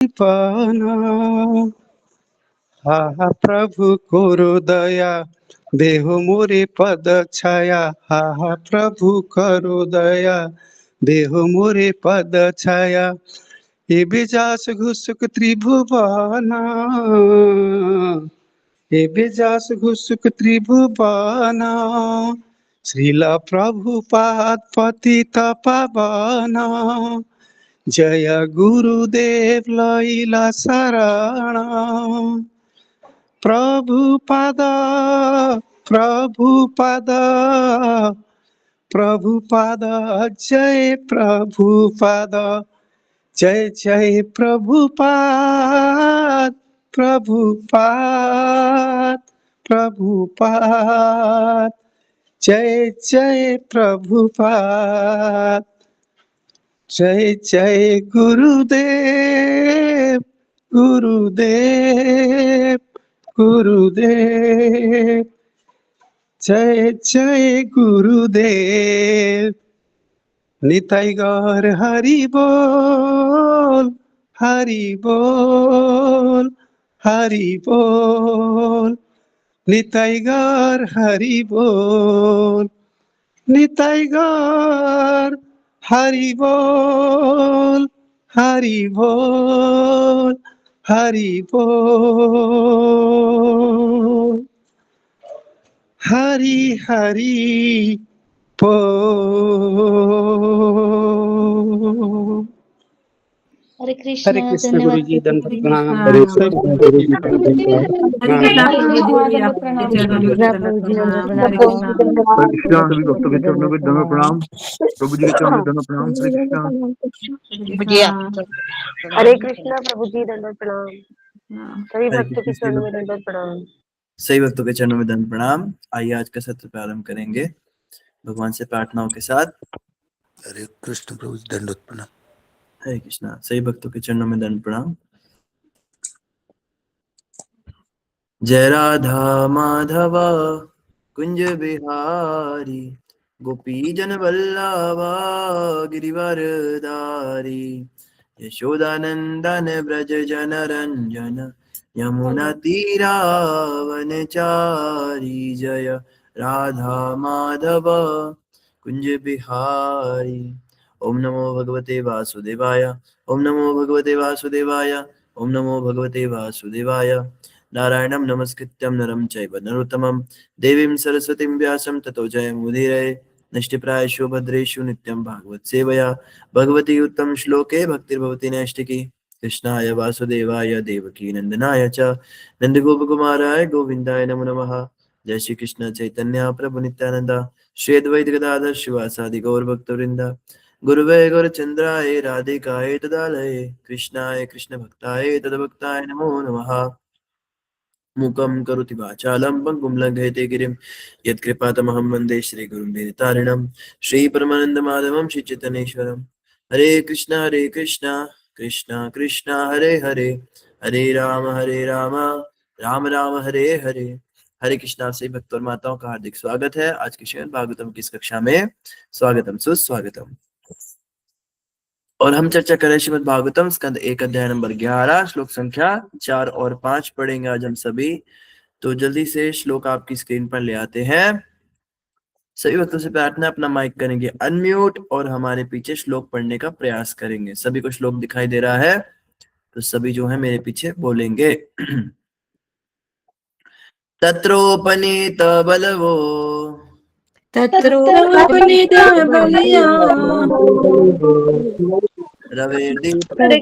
पाना। हा प्रभु करो दया, देहो मोरे पद छाया। हा प्रभु करो दया, देहो मोरे पद छाया। ए बेजास घुसुक त्रिभुवना, ए बेजास घुसुक त्रिभुवना। श्रीला प्रभुपाद पतित पावना। जय गुरुदेव लैला शरण। प्रभुपाद प्रभुपाद प्रभुपाद, जय प्रभुपाद, जय जय प्रभुपाद प्रभुपाद प्रभुपाद, जय जय प्रभुपाद। जय जय गुरुदेव गुरुदेव गुरुदेव, जय जय गुरुदेव। निताई गौर हरि बोल, हरि बोल, हरि बोल। निताई गौर हरि बोल, निताई गौर हरि बोल, हरि बोल, हरि बोल। हरि हरि बोल। हरे हरे कृष्णा। कृष्ण गुरु धन्यवाद जी, दंडवत प्रणाम। हरे कृष्णा प्रभु जी, हरे दंडवत प्रणाम। कृष्णा हरे प्रभु जी, दंडवत कृष्णा प्रणाम। प्रभु जी, दंडवत प्रणाम। हरे कृष्णा, सभी भक्तों के चरणों में दंडवत प्रणाम। प्रभु जी के चरणों में दंडवत प्रणाम। हरे कृष्णा। हरे कृष्णा प्रभु जी, दंडवत प्रणाम। सभी हरे भक्तों के कृष्ण, चरणों में दंडवत प्रणाम। सही भक्तों के चरणों में दंड प्रणाम। आइए आज का सत्र प्रारंभ करेंगे भगवान से प्रार्थनाओं के साथ। हरे कृष्ण प्रभु जी, दंडवत प्रणाम। हरे कृष्णा, सही भक्तों के चरणों में दंड प्रणाम। जय राधा माधव कुंज बिहारी, गोपी जन वल्लभा गिरिवरधारी। यशोदानंदन ब्रज जन रंजन, यमुना तीरावनचारी। जय राधा माधव कुंज बिहारी। ओम नमो भगवते वासुदेवाय, ओम नमो भगवते वासुदेवाय, ओम नमो भगवते वासुदेवाय। नारायणं नमस्कृत्यं नरं चैव नरोत्तमं, देवीं सरस्वतीं व्यासं ततो जयमुदीरये। नष्टप्रायेषु भद्रेषु नित्यं भागवत सेवया, भगवती उत्तम श्लोके भक्तिर्भवति नैष्टिकी। कृष्णाय वासुदेवाय देवकी नंदनाय च, नंदगोपकुमाराय गोविन्दाय नमो नमः। जय श्री कृष्ण चैतन्य प्रभु नित्यानंद, श्री अद्वैत गदाधर शिवासादि गौर भक्तवृंद। गुरुवे गौरचंद्राय राधिकाय तदालये, कृष्णाय कृष्ण भक्ताय तदभक्ताय नमो नमः। मूकं करोति वाचालं पङ्गुं लङ्घयते गिरिं, यत्कृपातमहं वन्दे श्रीगुरुं दीनतारिणं। श्रीपरमानन्दमाधवं श्रीचैतन्येश्वरं। हरे कृष्णा कृष्णा कृष्णा हरे हरे, हरे राम राम राम हरे हरे। हरे कृष्णा से भक्त और माताओं का हार्दिक स्वागत है आज की श्रीमद् भागवतम की इस कक्षा में। स्वागतम सुस्वागतम। और हम चर्चा करें श्रीमद् भागवतम स्कंद 1 अध्याय नंबर 11 श्लोक संख्या 4 और 5 पढ़ेंगे आज हम सभी। तो जल्दी से श्लोक आपकी स्क्रीन पर ले आते हैं। सभी भक्तों से प्रार्थना अपना माइक करेंगे अनम्यूट और हमारे पीछे श्लोक पढ़ने का प्रयास करेंगे। सभी को श्लोक दिखाई दे रहा है तो सभी जो है मेरे पीछे बोलेंगे। तत्रोपनीत बलवो, तत्रोपनित बलिया, रवेर्दीप्तमिवाता,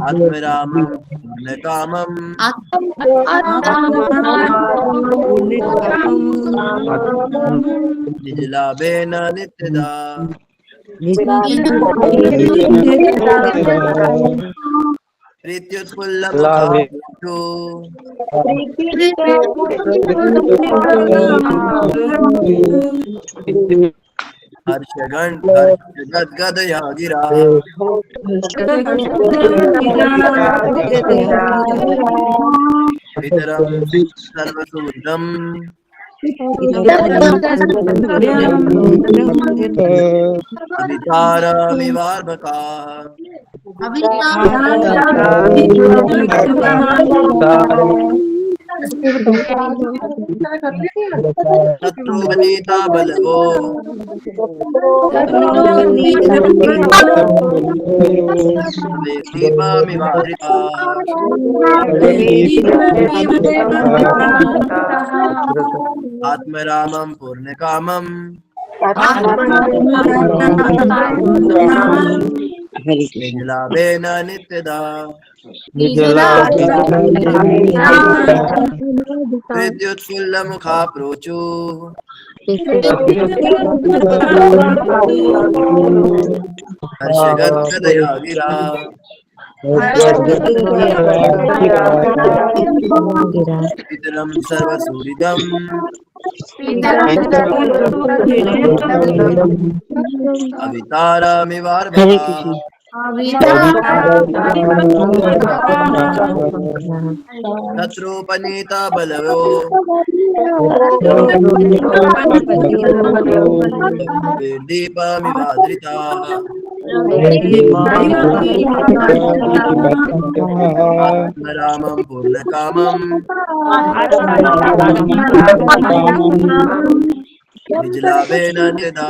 आत्मरामं कामं निजलाभेन नित्यदा। प्रीत्युत्फुल्लमुखाभिष्टो, हर्षगद्गदया गिरा। पितरं सर्वसुहृदं, अवितारमिवार्भकाः शत्रुवनीता बलवो दीपामिवावृताः आत्मरामं पूर्णकामं निजलाभेन नित्यदा विद्युत्फुल्लमुखा प्रोचु हर्षगद्गदया गिरा पितरं सर्वसुहृदम् अवितारमिवार्भकाः शत्रुपनीता बलवो दीपमिवाद्रिताः आत्मरामं पूर्णकामं निजलाभेन नित्यदा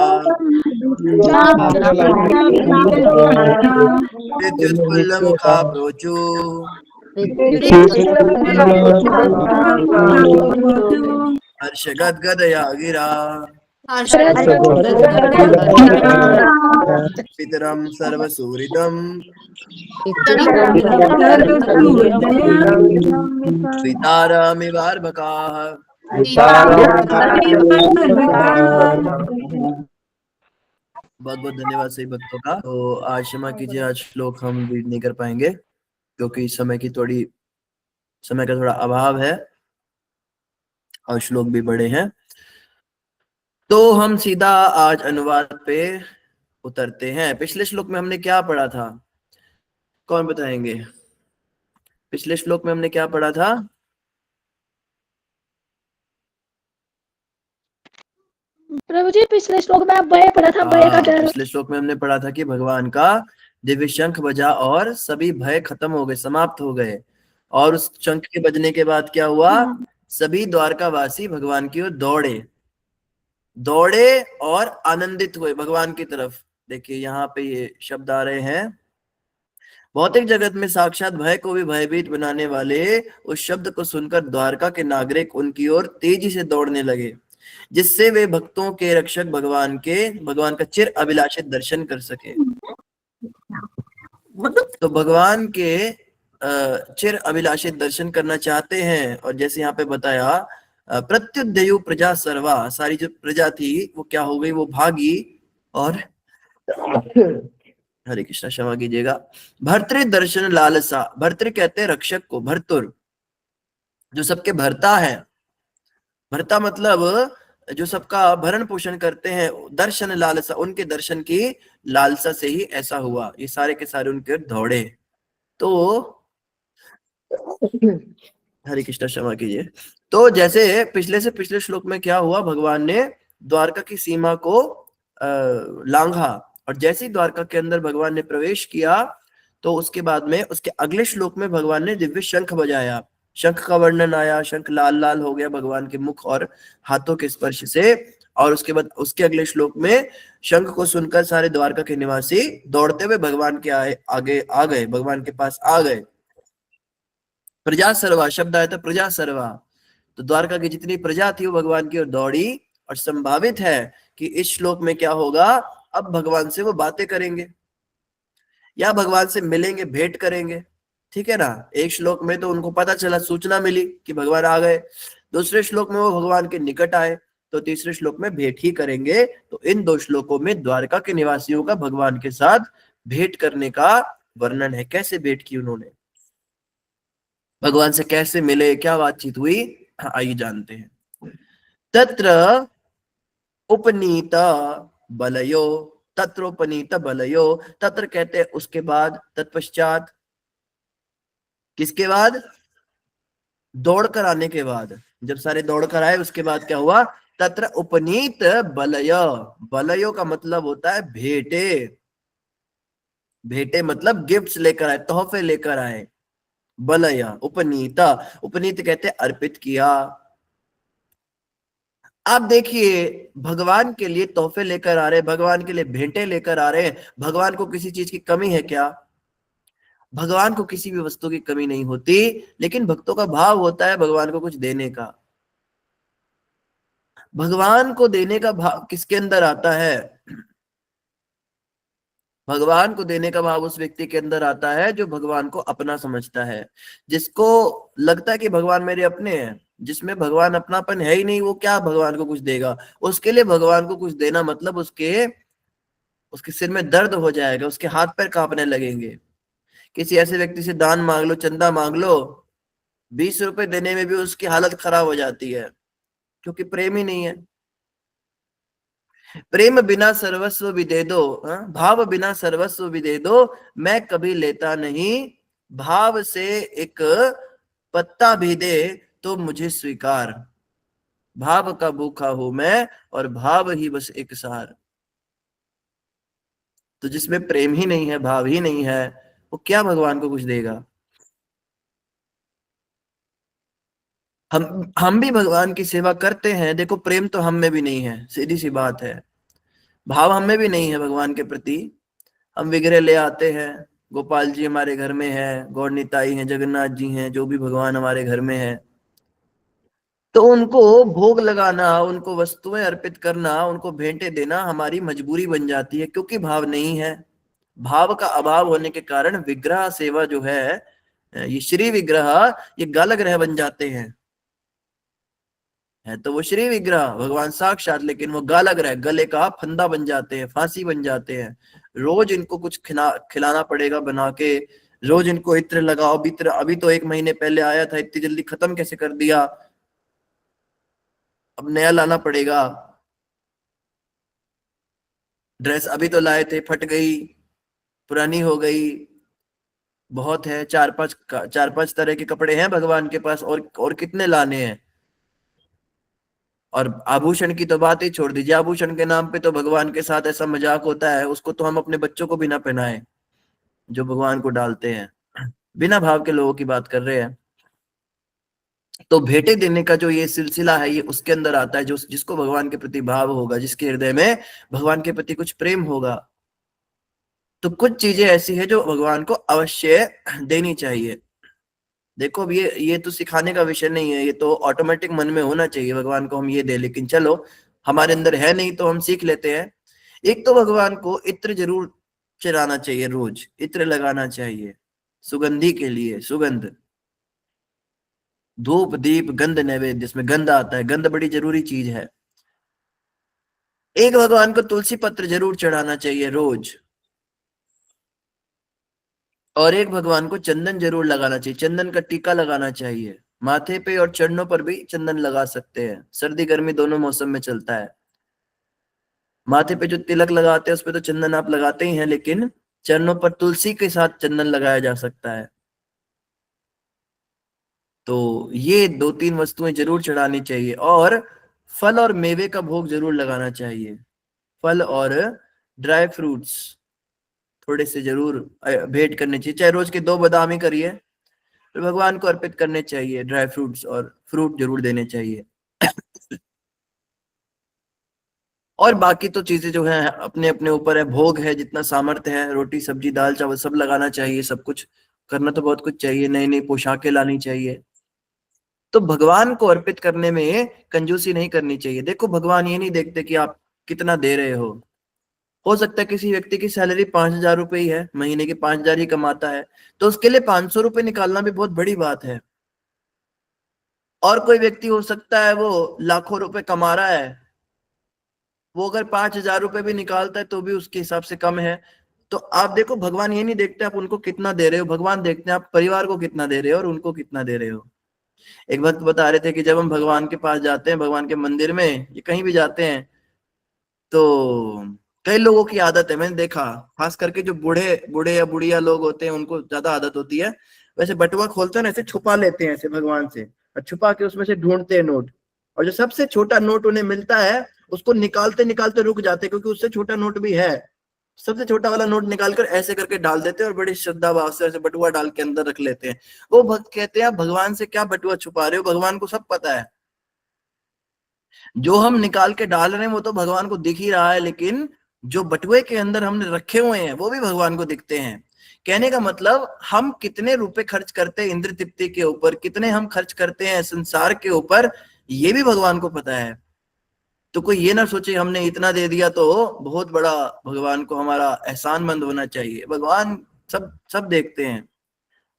विद्युत्फुल्लमुखा प्रोचु हर्षगद्गदया गिरा पितरं सर्वसुहृदम् पितारमिवार्भकाः बहुत बहुत धन्यवाद सही भक्तों का। तो आज क्षमा कीजिए, आज श्लोक हम रीड नहीं कर पाएंगे क्योंकि समय का थोड़ा अभाव है और श्लोक भी बड़े हैं। तो हम सीधा आज अनुवाद पे उतरते हैं। पिछले श्लोक में हमने क्या पढ़ा था, कौन बताएंगे? पिछले श्लोक में हमने क्या पढ़ा था? प्रभु जी पिछले श्लोक में आप भय पढ़ा था, भय का डर। पिछले श्लोक में हमने पढ़ा था कि भगवान का दिव्य शंख बजा और सभी भय खत्म हो गए, समाप्त हो गए। और उस शंख के बजने के बाद क्या हुआ? सभी द्वारकावासी भगवान की ओर दौड़े और आनंदित हुए भगवान की तरफ। देखिए यहाँ पे ये शब्द आ रहे हैं, भौतिक जगत में साक्षात भय को भी भयभीत बनाने वाले उस शब्द को सुनकर द्वारका के नागरिक उनकी ओर तेजी से दौड़ने लगे, जिससे वे भक्तों के रक्षक भगवान का चिर अभिलाषित दर्शन कर सके। तो भगवान के चिर अभिलाषित दर्शन करना चाहते हैं। और जैसे यहाँ पे बताया, प्रत्युदयु प्रजा सर्वा, सारी जो प्रजा थी वो क्या हो गई? वो भागी। और हरे कृष्णा, क्षमा कीजिएगा। भर्तृ दर्शन लालसा, भर्तृ कहते हैं रक्षक को, भर्तुर जो सबके भरता है। भरता मतलब जो सबका भरण पोषण करते हैं। दर्शन लालसा, उनके दर्शन की लालसा से ही ऐसा हुआ, ये सारे के सारे उनके दौड़े। तो हरे कृष्णा, क्षमा कीजिए। तो जैसे पिछले श्लोक में क्या हुआ, भगवान ने द्वारका की सीमा को लांघा, और जैसे ही द्वारका के अंदर भगवान ने प्रवेश किया तो उसके बाद में उसके अगले श्लोक में भगवान ने दिव्य शंख बजाया। शंख का वर्णन आया, शंख लाल लाल हो गया भगवान के मुख और हाथों के स्पर्श से। और उसके बाद उसके अगले श्लोक में शंख को सुनकर सारे द्वारका के निवासी दौड़ते हुए भगवान के आगे आ गए, भगवान के पास आ गए। प्रजा सर्वा शब्द आया था, प्रजा सर्वा, तो द्वारका की जितनी प्रजा थी वो भगवान की ओर दौड़ी। और संभावित है कि इस श्लोक में क्या होगा, अब भगवान से वो बातें करेंगे या भगवान से मिलेंगे, भेंट करेंगे, ठीक है ना। एक श्लोक में तो उनको पता चला, सूचना मिली कि भगवान आ गए। दूसरे श्लोक में वो भगवान के निकट आए, तो तीसरे श्लोक में भेंट ही करेंगे। तो इन दो श्लोकों में द्वारका के निवासियों का भगवान के साथ भेंट करने का वर्णन है। कैसे भेंट की उन्होंने, भगवान से कैसे मिले, क्या बातचीत हुई, आइए जानते हैं। तत्र उपनीत बलयो, तत्रोपनीत बलयो, तत्र कहते हैं उसके बाद, तत्पश्चात, किसके बाद? दौड़ कर आने के बाद, जब सारे दौड़ कर आए उसके बाद क्या हुआ, तत्र उपनीत बलय, बलयो का मतलब होता है भेंटे, भेंटे मतलब गिफ्ट्स लेकर आए, तोहफे लेकर आए। बलया उपनीता, उपनीत कहते अर्पित किया। आप देखिए भगवान के लिए तोहफे लेकर आ रहे, भगवान के लिए भेंटे लेकर आ रहे हैं। भगवान को किसी चीज की कमी है क्या? भगवान को किसी भी वस्तु की कमी नहीं होती, लेकिन भक्तों का भाव होता है भगवान को कुछ देने का। भगवान को देने का भाव किसके अंदर आता है? भगवान को देने का भाव उस व्यक्ति के अंदर आता है जो भगवान को अपना समझता है, जिसको लगता है कि भगवान मेरे अपने हैं। जिसमें भगवान अपनापन है ही नहीं, वो क्या भगवान को कुछ देगा? उसके लिए भगवान को कुछ देना मतलब उसके उसके सिर में दर्द हो जाएगा, उसके हाथ पैर कांपने लगेंगे। किसी ऐसे व्यक्ति से दान मांग लो, चंदा मांग लो, 20 रुपए देने में भी उसकी हालत खराब हो जाती है, क्योंकि प्रेम ही नहीं है। प्रेम बिना सर्वस्व भी दे दो, भाव बिना सर्वस्व भी दे दो, मैं कभी लेता नहीं। भाव से एक पत्ता भी दे तो मुझे स्वीकार। भाव का भूखा हूं मैं, और भाव ही बस एक सार। तो जिसमें प्रेम ही नहीं है, भाव ही नहीं है, वो क्या भगवान को कुछ देगा? हम भी भगवान की सेवा करते हैं, देखो प्रेम तो हम में भी नहीं है, सीधी सी बात है। भाव हम में भी नहीं है भगवान के प्रति। हम विग्रह ले आते हैं, गोपाल जी हमारे घर में है, गौर निताई है, जगन्नाथ जी हैं, जो भी भगवान हमारे घर में है, तो उनको भोग लगाना, उनको वस्तुएं अर्पित करना, उनको भेंटे देना हमारी मजबूरी बन जाती है, क्योंकि भाव नहीं है। भाव का अभाव होने के कारण विग्रह सेवा जो है, ये श्री विग्रह, ये गाल ग्रह बन जाते हैं। है तो वो श्री विग्रह भगवान साक्षात, लेकिन वो गाल ग्रह, गले का फंदा बन जाते हैं, फांसी बन जाते हैं। रोज इनको कुछ खिलाना पड़ेगा बना के, रोज इनको इत्र लगाओ, इत्र अभी तो 1 महीने पहले आया था, इतनी जल्दी खत्म कैसे कर दिया, अब नया लाना पड़ेगा। ड्रेस अभी तो लाए थे, फट गई, पुरानी हो गई, बहुत है, 4-5 तरह के कपड़े हैं भगवान के पास, और कितने लाने हैं। और आभूषण की तो बात ही छोड़ दीजिए, आभूषण के नाम पे तो भगवान के साथ ऐसा मजाक होता है, उसको तो हम अपने बच्चों को भी ना पहनाएं जो भगवान को डालते हैं। बिना भाव के लोगों की बात कर रहे हैं। तो भेंटे देने का जो ये सिलसिला है, ये उसके अंदर आता है, जो जिसको भगवान के प्रति भाव होगा, जिसके हृदय में भगवान के प्रति कुछ प्रेम होगा। तो कुछ चीजें ऐसी है जो भगवान को अवश्य देनी चाहिए। देखो अब ये तो सिखाने का विषय नहीं है, ये तो ऑटोमेटिक मन में होना चाहिए भगवान को हम ये दे, लेकिन चलो हमारे अंदर है नहीं तो हम सीख लेते हैं। एक तो भगवान को इत्र जरूर चढ़ाना चाहिए, रोज इत्र लगाना चाहिए सुगंधी के लिए, सुगंध, धूप दीप गंध नैवेद्य, जिसमें गंध आता है, गंध बड़ी जरूरी चीज है। एक भगवान को तुलसी पत्र जरूर चढ़ाना चाहिए रोज, और एक भगवान को चंदन जरूर लगाना चाहिए, चंदन का टीका लगाना चाहिए। माथे पे और चरणों पर भी चंदन लगा सकते हैं, सर्दी गर्मी दोनों मौसम में चलता है। माथे पे जो तिलक लगाते हैं उस पे तो चंदन आप लगाते ही हैं, लेकिन चरणों पर तुलसी के साथ चंदन लगाया जा सकता है। तो ये 2-3 वस्तुएं जरूर चढ़ानी चाहिए, और फल और मेवे का भोग जरूर लगाना चाहिए। फल और ड्राई फ्रूट्स थोड़े से जरूर भेंट करने चाहिए, चाहे रोज के 2 बादाम ही करिए, तो भगवान को अर्पित करने चाहिए। ड्राई फ्रूट्स और फ्रूट जरूर देने चाहिए। और बाकी तो चीजें जो है अपने अपने ऊपर है, भोग है, जितना सामर्थ्य है, रोटी सब्जी दाल चावल सब लगाना चाहिए, सब कुछ करना तो बहुत कुछ चाहिए, नई नई पोशाकें लानी चाहिए। तो भगवान को अर्पित करने में कंजूसी नहीं करनी चाहिए। देखो भगवान ये नहीं देखते कि आप कितना दे रहे हो सकता है किसी व्यक्ति की सैलरी 5,000 रुपए ही है, महीने के 5,000 ही कमाता है, तो उसके लिए 500 रुपए निकालना भी बहुत बड़ी बात है। और कोई व्यक्ति हो सकता है वो लाखों रुपए कमा रहा है, वो अगर 5,000 रुपए भी निकालता है तो भी उसके हिसाब से कम है। तो आप देखो भगवान ये नहीं देखते आप उनको कितना दे रहे हो, भगवान देखते हैं आप परिवार को कितना दे रहे हो और उनको कितना दे रहे हो। एक भक्त बता रहे थे कि जब हम भगवान के पास जाते हैं, भगवान के मंदिर में या कहीं भी जाते हैं, तो कई लोगों की आदत है, मैंने देखा, खास करके जो बूढ़े बूढ़े या बुढ़िया लोग होते हैं उनको ज्यादा आदत होती है, वैसे बटुआ खोलते हैं ना, ऐसे छुपा लेते हैं ऐसे भगवान से, और छुपा के उसमें से ढूंढते हैं नोट, और जो सबसे छोटा नोट उन्हें मिलता है उसको निकालते निकालते रुक जाते, क्योंकि उससे छोटा नोट भी है। सबसे छोटा वाला नोट निकालकर ऐसे करके डाल देते हैं और बड़ी श्रद्धा भाव से ऐसे बटुआ डाल के अंदर रख लेते हैं। वो भक्त कहते हैं, भगवान से क्या बटुआ छुपा रहे हो, भगवान को सब पता है। जो हम निकाल के डाल रहे हैं वो तो भगवान को दिख ही रहा है, लेकिन जो बटुए के अंदर हमने रखे हुए हैं वो भी भगवान को दिखते हैं। कहने का मतलब, हम कितने रुपए खर्च करते हैं इंद्र तृप्ति के ऊपर, कितने हम खर्च करते हैं संसार के ऊपर, ये भी भगवान को पता है। तो कोई ये ना सोचे हमने इतना दे दिया तो बहुत बड़ा भगवान को हमारा एहसानमंद होना चाहिए। भगवान सब सब देखते हैं।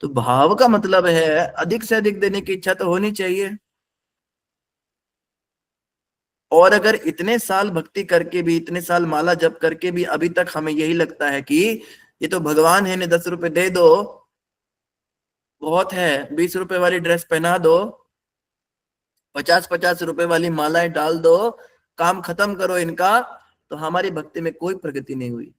तो भाव का मतलब है अधिक से अधिक देने की इच्छा तो होनी चाहिए। और अगर इतने साल भक्ति करके भी, इतने साल माला जप करके भी अभी तक हमें यही लगता है कि ये तो भगवान है, इन्हें 10 रुपए दे दो बहुत है, 20 रुपए वाली ड्रेस पहना दो, 50-50 रुपए वाली मालाएं डाल दो, काम खत्म करो इनका, तो हमारी भक्ति में कोई प्रगति नहीं हुई।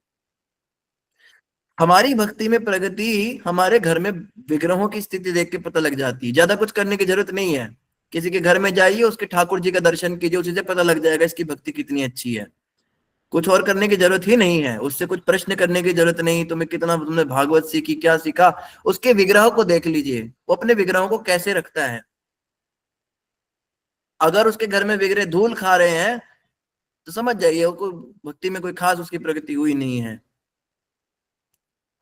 हमारी भक्ति में प्रगति हमारे घर में विग्रहों की स्थिति देख के पता लग जाती है। ज्यादा कुछ करने की जरूरत नहीं है। किसी के घर में जाइए, उसके ठाकुर जी का दर्शन कीजिए, उसी से पता लग जाएगा इसकी भक्ति कितनी अच्छी है। कुछ और करने की जरूरत ही नहीं है, उससे कुछ प्रश्न करने की जरूरत नहीं, तुम्हें कितना, तुमने भागवत सीखी, क्या सीखा, उसके विग्रह को देख लीजिए, वो अपने विग्रहों को कैसे रखता है। अगर उसके घर में विग्रह धूल खा रहे हैं तो समझ जाइए वो भक्ति में कोई खास उसकी प्रगति हुई नहीं है।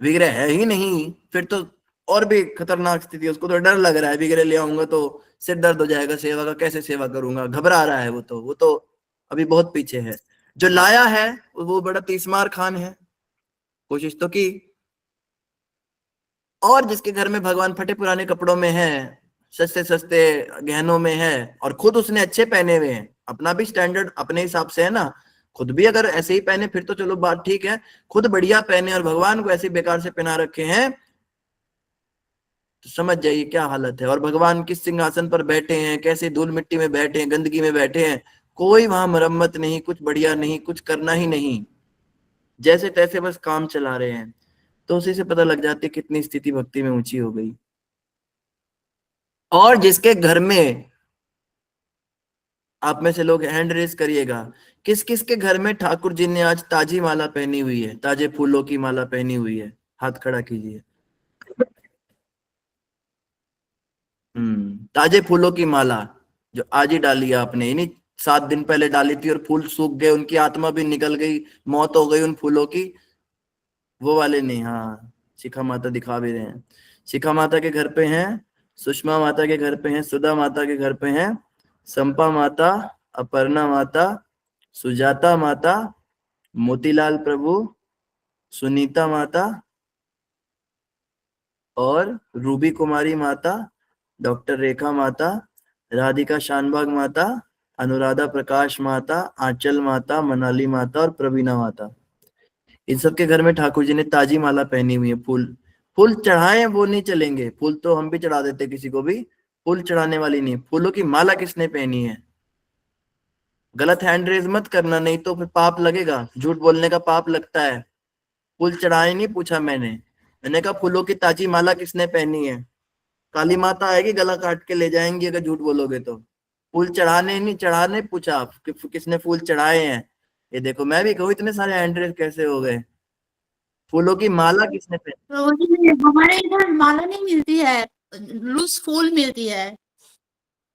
विग्रह है ही नहीं फिर तो और भी खतरनाक स्थिति है। उसको तो डर लग रहा है, विग्रह ले आऊंगा तो सिर दर्द हो जाएगा, सेवा का कैसे सेवा करूंगा, घबरा रहा है। वो तो अभी बहुत पीछे है। जो लाया है वो बड़ा तीसमार खान है, कोशिश तो की। और जिसके घर में भगवान फटे पुराने कपड़ों में है, सस्ते सस्ते गहनों में है, और खुद उसने अच्छे पहने हुए हैं, अपना भी स्टैंडर्ड अपने हिसाब से है ना, खुद भी अगर ऐसे ही पहने फिर तो चलो बात ठीक है, खुद बढ़िया पहने और भगवान को ऐसे बेकार से पहना रखे हैं, तो समझ जाइए क्या हालत है। और भगवान किस सिंहासन पर बैठे हैं, कैसे धूल मिट्टी में बैठे हैं, गंदगी में बैठे हैं, कोई वहां मरम्मत नहीं, कुछ बढ़िया नहीं, कुछ करना ही नहीं, जैसे तैसे बस काम चला रहे हैं। तो उसी से पता लग जाती है कितनी स्थिति भक्ति में ऊंची हो गई। और जिसके घर में, आप में से लोग हैंड रेस करिएगा, किस किस के घर में ठाकुर जी ने आज ताजी माला पहनी हुई है, ताजे फूलों की माला पहनी हुई है, हाथ खड़ा कीजिए। ताजे फूलों की माला जो आज ही डाली है आपने, यानी 7 दिन पहले डाली थी और फूल सूख गए, उनकी आत्मा भी निकल गई, मौत हो गई उन फूलों की, वो वाले नहीं। हाँ, शिखा माता दिखा भी रहे हैं। शिखा माता के घर पे हैं, सुषमा माता के घर पे हैं, सुधा माता के घर पे हैं, संपा माता, अपर्णा माता, सुजाता माता, मोतीलाल प्रभु, सुनीता माता और रूबी कुमारी माता, डॉक्टर रेखा माता, राधिका शानबाग माता, अनुराधा प्रकाश माता, आंचल माता, मनाली माता और प्रवीणा माता। इन सबके घर में ठाकुर जी ने ताजी माला पहनी हुई है। फूल फूल चढ़ाए वो नहीं चलेंगे, फूल तो हम भी चढ़ा देते किसी को भी, फूल चढ़ाने वाली नहीं, फूलों की माला किसने पहनी है। गलत हैंड रेज मत करना, नहीं तो फिर पाप लगेगा, झूठ बोलने का पाप लगता है। फूल चढ़ाए नहीं पूछा मैंने कहा फूलों की ताजी माला किसने पहनी है। काली माता आएगी गला काट के ले जाएंगी अगर झूठ बोलोगे तो। फूल चढ़ाने नहीं, चढ़ाने पूछा कि किसने फूल चढ़ाए हैं। ये देखो मैं भी कहूँ इतने सारे हैंड रेज कैसे हो गए। फूलों की माला किसने पहनी। तो हमारे इधर माला नहीं मिलती है, लूज फूल मिलती है।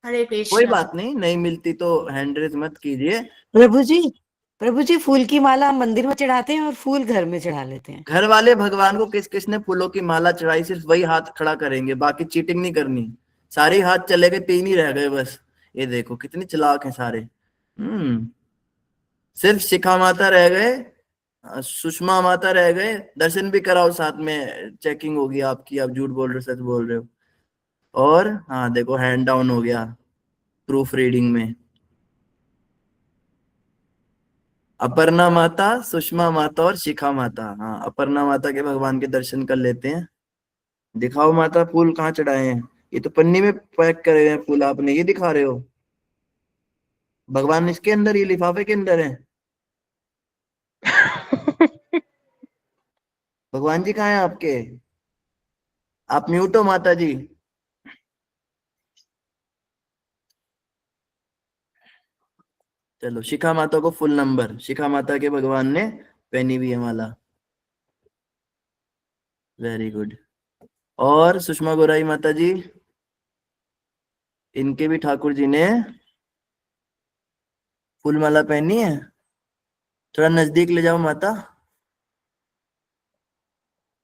हरे कोई कृष्णा। बात नहीं, नहीं मिलती तो हैंड रेज मत कीजिए। प्रभु जी फूल की माला हम मंदिर में चढ़ाते हैं और फूल घर में चढ़ा लेते हैं। घर वाले भगवान को किस किसने फूलों की माला चढ़ाई, सिर्फ वही हाथ खड़ा करेंगे, बाकी चीटिंग नहीं करनी। सारे हाथ चले गए, 3 ही रह गए बस। ये देखो कितनी चालाक है सारे। सिर्फ शिखा माता रह गए, सुषमा माता रह गए। दर्शन भी कराओ साथ में, चेकिंग होगी आपकी, आप झूठ बोल रहे हो सच बोल रहे हो। और हाँ देखो हैंड डाउन हो गया प्रूफ रीडिंग में। अपर्णा माता, सुषमा माता और शिखा माता। हाँ, अपर्णा माता के भगवान के दर्शन कर लेते हैं। दिखाओ माता फूल कहाँ चढ़ाए हैं। ये तो पन्नी में पैक करे हैं फूल, आपने ये दिखा रहे हो। भगवान इसके अंदर, ये लिफाफे के अंदर है। भगवान जी कहाँ हैं आपके। आप म्यूट हो माता जी। चलो, शिखा माता को फुल नंबर, शिखा माता के भगवान ने पहनी हुई है माला। Very good. और सुषमा गोराई माता जी, इनके भी ठाकुर जी ने फुल माला पहनी है। थोड़ा नजदीक ले जाओ माता।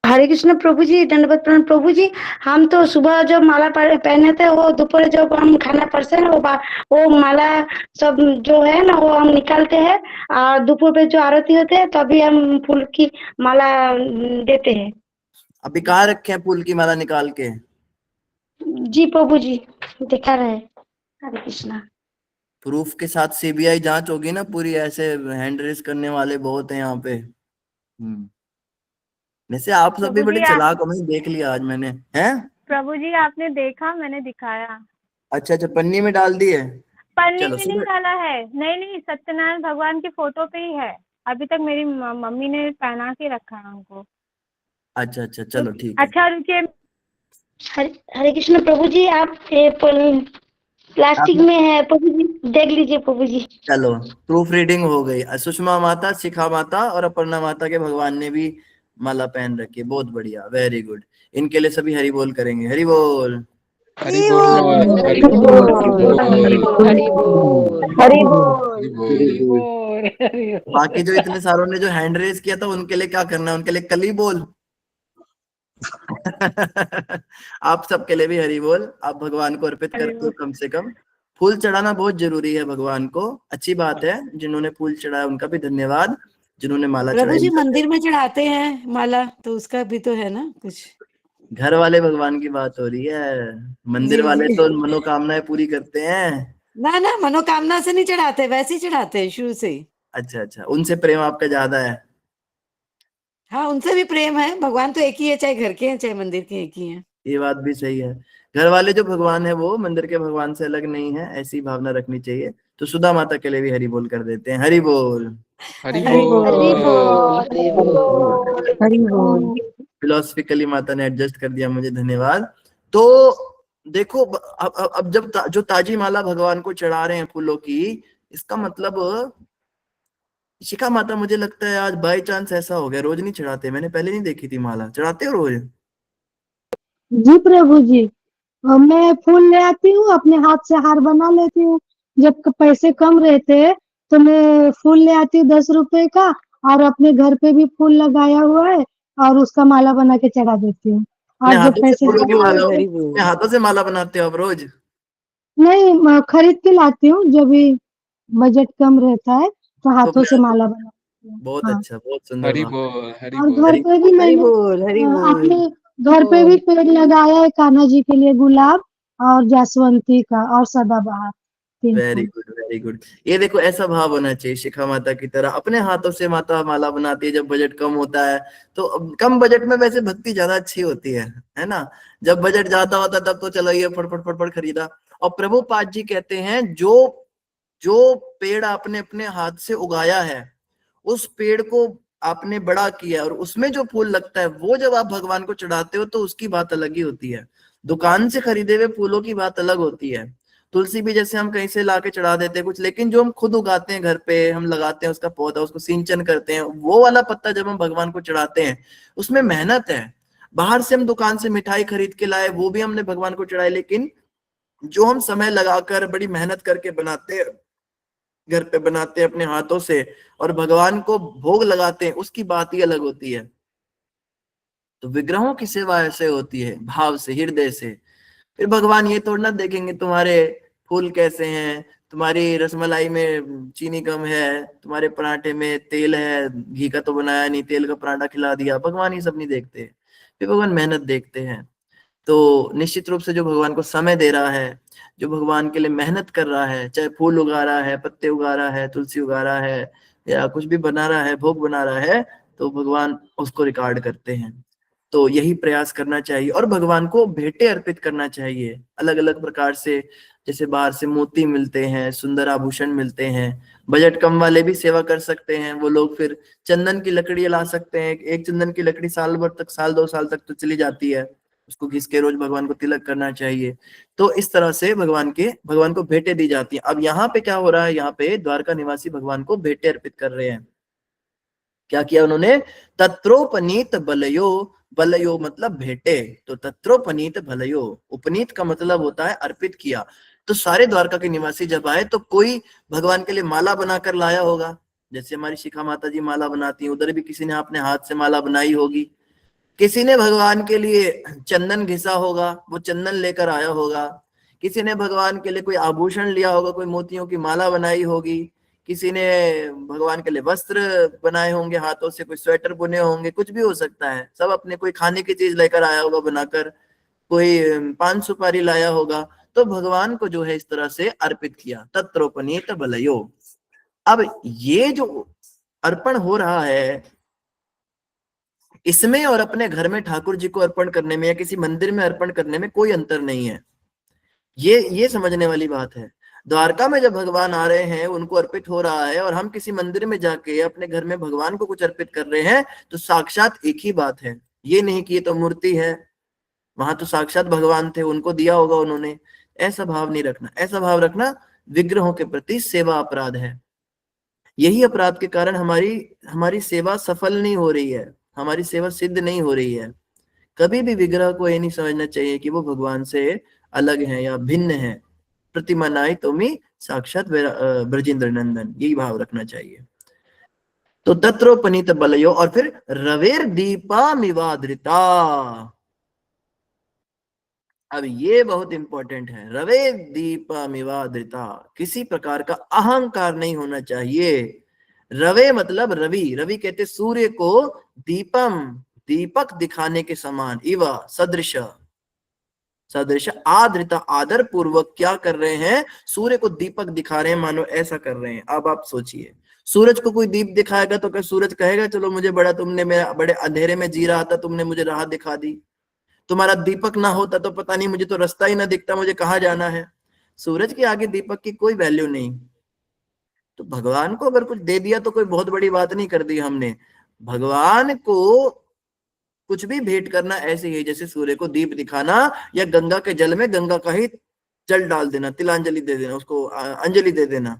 हरे कृष्ण प्रभु जी, दंडवत प्रणाम प्रभु जी। हम तो सुबह जब माला पहने थे, वो दोपहर जब हम खाना पड़ते ना, वो माला सब जो है ना, वो हम निकालते हैं। और दोपहर पे जो आरती होते हैं तभी हम फूल की माला देते हैं। अभी कहाँ रखे हैं फूल की माला निकाल के? जी प्रभु जी, दिखा रहे हैं। हरे कृष्णा। प्रूफ के साथ सीबीआई जांच होगी ना पूरी, ऐसे हैंड रेस करने वाले बहुत हैं यहाँ पे। वैसे आप सब भी प्रभु बड़े जी चालाक हो, मैंने देख लिया आज मैंने। हैं? प्रभु जी आपने देखा, मैंने दिखाया। अच्छा अच्छा, पन्नी में डाल दिए। पन्नी चलो में नहीं सुबह। डाला है, नहीं नहीं, सत्यनारायण भगवान की फोटो पे ही है। अभी तक मेरी मम्मी ने पहना के रखा है उनको। अच्छा अच्छा, चलो ठीक है। अच्छा रुकिए। हरे कृष्ण प्रभु जी, आप प्लास्टिक आप, में है प्रभु जी, देख लीजिए प्रभु जी। चलो प्रूफ रीडिंग हो गई। सुषमा माता, शिखा माता और अपर्णा माता के भगवान ने भी माला पहन रखी है। बहुत बढ़िया, वेरी गुड। इनके लिए सभी हरि बोल करेंगे। हरि बोल। हरि बोल, हरि हरि बोल, बोल, हरि बोल, हरि बोल, हरि बोल। हरि हरि बोल। बोल। बाकी जो इतने सारों ने जो हैंड रेस किया था उनके लिए क्या करना है? उनके लिए कली बोल। आप सबके लिए भी हरि बोल। आप भगवान को अर्पित करते हो कम से कम। फूल चढ़ाना बहुत जरूरी है भगवान को। अच्छी बात है, जिन्होंने फूल चढ़ाया उनका भी धन्यवाद, जिन्होंने माला प्रभु चढ़ाई जी उनका मंदिर में चढ़ाते हैं माला, तो उसका भी तो है ना कुछ। घर वाले भगवान की बात हो रही है। मंदिर जी वाले जी। तो मनोकामनाएं पूरी करते हैं। ना ना, मनोकामना से नहीं चढ़ाते, वैसे ही चढ़ाते हैं शुरू से ही। अच्छा अच्छा, उनसे प्रेम आपका ज्यादा है। हाँ, उनसे भी प्रेम है। भगवान तो एक ही है, चाहे घर के हैं चाहे मंदिर के, एक ही हैं। ये बात भी सही है। घर वाले जो भगवान है वो मंदिर के भगवान से अलग नहीं है, ऐसी भावना रखनी चाहिए। तो सुधा माता के लिए भी हरि बोल कर देते हैं। हरि बोल। हरि हरि हरि बोल, बोल। हरि बोल। बोल, हरि बोल। फिलोसफिकली माता ने एडजस्ट कर दिया मुझे, धन्यवाद। तो देखो, अब जब जो ताजी माला भगवान को चढ़ा रहे हैं फूलों की, इसका मतलब शिखा माता, मुझे लगता है आज बाय चांस ऐसा हो गया, रोज नहीं चढ़ाते, मैंने पहले नहीं देखी थी माला चढ़ाते हो रोज? जी प्रभु जी, मैं फूल ले आती हूँ, अपने हाथ से हार बना लेती हूँ। जब पैसे कम रहते हैं तो मैं फूल ले आती हूँ 10 रुपए का, और अपने घर पे भी फूल लगाया हुआ है और उसका माला बना के चढ़ा देती हूँ। अपने और जब हाथों से पैसे फूलों हरि की ज्यादा माला, बोल, रहते, हरि अपने बोल। हाथों से माला बनाते हो आप रोज? नहीं, खरीद के लाती हूँ। जब भी बजट कम रहता है तो तो हाथों से फिर माला बनाती हूँ। बहुत हाँ, अच्छा, बहुत सुंदर हरि भाव। बोल, हरि और घर बोल। हरि पे भी हरि मैंने बोल, हरि बोल। अपने घर पे भी पेड़ लगाया है, कान्हा जी के लिए गुलाब और जासवंती का और सदाबहार, 3 वेरी फूल। Good, very good. ये देखो, ऐसा भाव होना चाहिए शिखा माता की तरह। अपने हाथों से माता माला बनाती है जब बजट कम होता है। तो कम बजट में वैसे भक्ति ज्यादा अच्छी होती है ना। जब बजट ज्यादा होता है तब तो चलो ये फटफट फटफट खरीदा। और प्रभुपाद जी कहते हैं, जो जो पेड़ आपने अपने हाथ से उगाया है, उस पेड़ को आपने बड़ा किया और उसमें जो फूल लगता है वो जब आप भगवान को चढ़ाते हो तो उसकी बात अलग ही होती है। दुकान से खरीदे हुए फूलों की बात अलग होती है। तुलसी भी जैसे हम कहीं से लाके चढ़ा देते हैं कुछ, लेकिन जो हम खुद उगाते हैं घर पे, हम लगाते हैं उसका पौधा, उसको सिंचन करते हैं, वो वाला पत्ता जब हम भगवान को चढ़ाते हैं उसमें मेहनत है। बाहर से हम दुकान से मिठाई खरीद के लाए, वो भी हमने भगवान को चढ़ाई, लेकिन जो हम समय लगाकर बड़ी मेहनत करके बनाते हैं, घर पे बनाते हैं अपने हाथों से और भगवान को भोग लगाते हैं, उसकी बात ही अलग होती है। तो विग्रहों की सेवा ऐसे होती है, भाव से, हृदय से। फिर भगवान ये थोड़ा ना देखेंगे तुम्हारे फूल कैसे हैं, तुम्हारी रसमलाई में चीनी कम है, तुम्हारे पराठे में तेल है, घी का तो बनाया नहीं, तेल का पराठा खिला दिया। भगवान ये सब नहीं देखते, फिर भगवान मेहनत देखते हैं। तो निश्चित रूप से जो भगवान को समय दे रहा है, जो भगवान के लिए मेहनत कर रहा है, चाहे फूल उगा रहा है, पत्ते उगा रहा है, तुलसी उगा रहा है, या कुछ भी बना रहा है, भोग बना रहा है, तो भगवान उसको रिकॉर्ड करते हैं। तो यही प्रयास करना चाहिए और भगवान को भेंटें अर्पित करना चाहिए अलग अलग प्रकार से। जैसे बाहर से मोती मिलते हैं, सुंदर आभूषण मिलते हैं, बजट कम वाले भी सेवा कर सकते हैं। वो लोग फिर चंदन की लकड़ी ला सकते हैं। एक चंदन की लकड़ी साल भर तक, साल 2 साल तक तो चली जाती है। उसको घिस के रोज भगवान को तिलक करना चाहिए। तो इस तरह से भगवान को भेंटें दी जाती हैं। अब यहाँ पे क्या हो रहा है, यहाँ पे द्वारका निवासी भगवान को भेंटें अर्पित कर रहे हैं। क्या किया उन्होंने, तत्रोपनीत बलयो, बलयो मतलब भेंटे, तो तत्रोपनीत बलयो, उपनीत का मतलब होता है अर्पित किया। तो सारे द्वारका के निवासी जब आए तो कोई भगवान के लिए माला बनाकर लाया होगा, जैसे हमारी शिखा माता जी माला बनाती हैं, उधर भी किसी ने अपने हाथ से माला बनाई होगी। किसी ने भगवान के लिए चंदन घिसा होगा, वो चंदन लेकर आया होगा। किसी ने भगवान के लिए कोई आभूषण लिया होगा, कोई मोतियों की माला बनाई होगी। किसी ने भगवान के लिए वस्त्र बनाए होंगे हाथों से, कोई स्वेटर बुने होंगे, कुछ भी हो सकता है। सब अपने कोई खाने की चीज लेकर आया होगा बनाकर, कोई पान सुपारी लाया होगा। तो भगवान को जो है इस तरह से अर्पित किया, तत्रोपनीत बलयो। अब ये जो अर्पण हो रहा है, इसमें और अपने घर में ठाकुर जी को अर्पण करने में या किसी मंदिर में अर्पण करने में कोई अंतर नहीं है। ये समझने वाली बात है। द्वारका में जब भगवान आ रहे हैं, उनको अर्पित हो रहा है, और हम किसी मंदिर में जाके अपने घर में भगवान को कुछ अर्पित कर रहे हैं, तो साक्षात एक ही बात है। ये नहीं कि ये तो मूर्ति है, वहां तो साक्षात भगवान थे, उनको दिया होगा उन्होंने। ऐसा भाव नहीं रखना। ऐसा भाव रखना विग्रहों के प्रति सेवा अपराध है। यही अपराध के कारण हमारी सेवा सफल नहीं हो रही है, हमारी सेवा सिद्ध नहीं हो रही है। कभी भी विग्रह को ये नहीं समझना चाहिए कि वो भगवान से अलग है या भिन्न है। प्रतिमा नाई तुमी साक्षात ब्रजेंद्र नंदन, यही भाव रखना चाहिए। तो तत्रोपनीत बलयो, और फिर रवेर दीपा मिवाद्रिता। अब ये बहुत इंपॉर्टेंट है, रवे दीपा मिवाद्रिता। किसी प्रकार का अहंकार नहीं होना चाहिए। रवे मतलब रवि, रवि कहते सूर्य को, दीपम दीपक दिखाने के समान, इवा सदृश, सदृश आद्रिता, आदर पूर्वक क्या कर रहे हैं, सूर्य को दीपक दिखा रहे हैं, मानो ऐसा कर रहे हैं। अब आप सोचिए, सूरज को कोई दीप दिखाएगा तो क्या सूरज कहेगा चलो मुझे तुमने मेरा बड़े अंधेरे में जी रहा था, तुमने मुझे राह दिखा दी। तुम्हारा दीपक ना होता तो पता नहीं, मुझे तो रास्ता ही ना दिखता, मुझे कहाँ जाना है। सूरज के आगे दीपक की कोई वैल्यू नहीं। तो भगवान को अगर कुछ दे दिया तो कोई बहुत बड़ी बात नहीं कर दी हमने। भगवान को कुछ भी भेंट करना ऐसे ही जैसे सूर्य को दीप दिखाना, या गंगा के जल में गंगा का ही जल डाल देना, तिलांजलि दे देना, उसको अंजलि दे देना।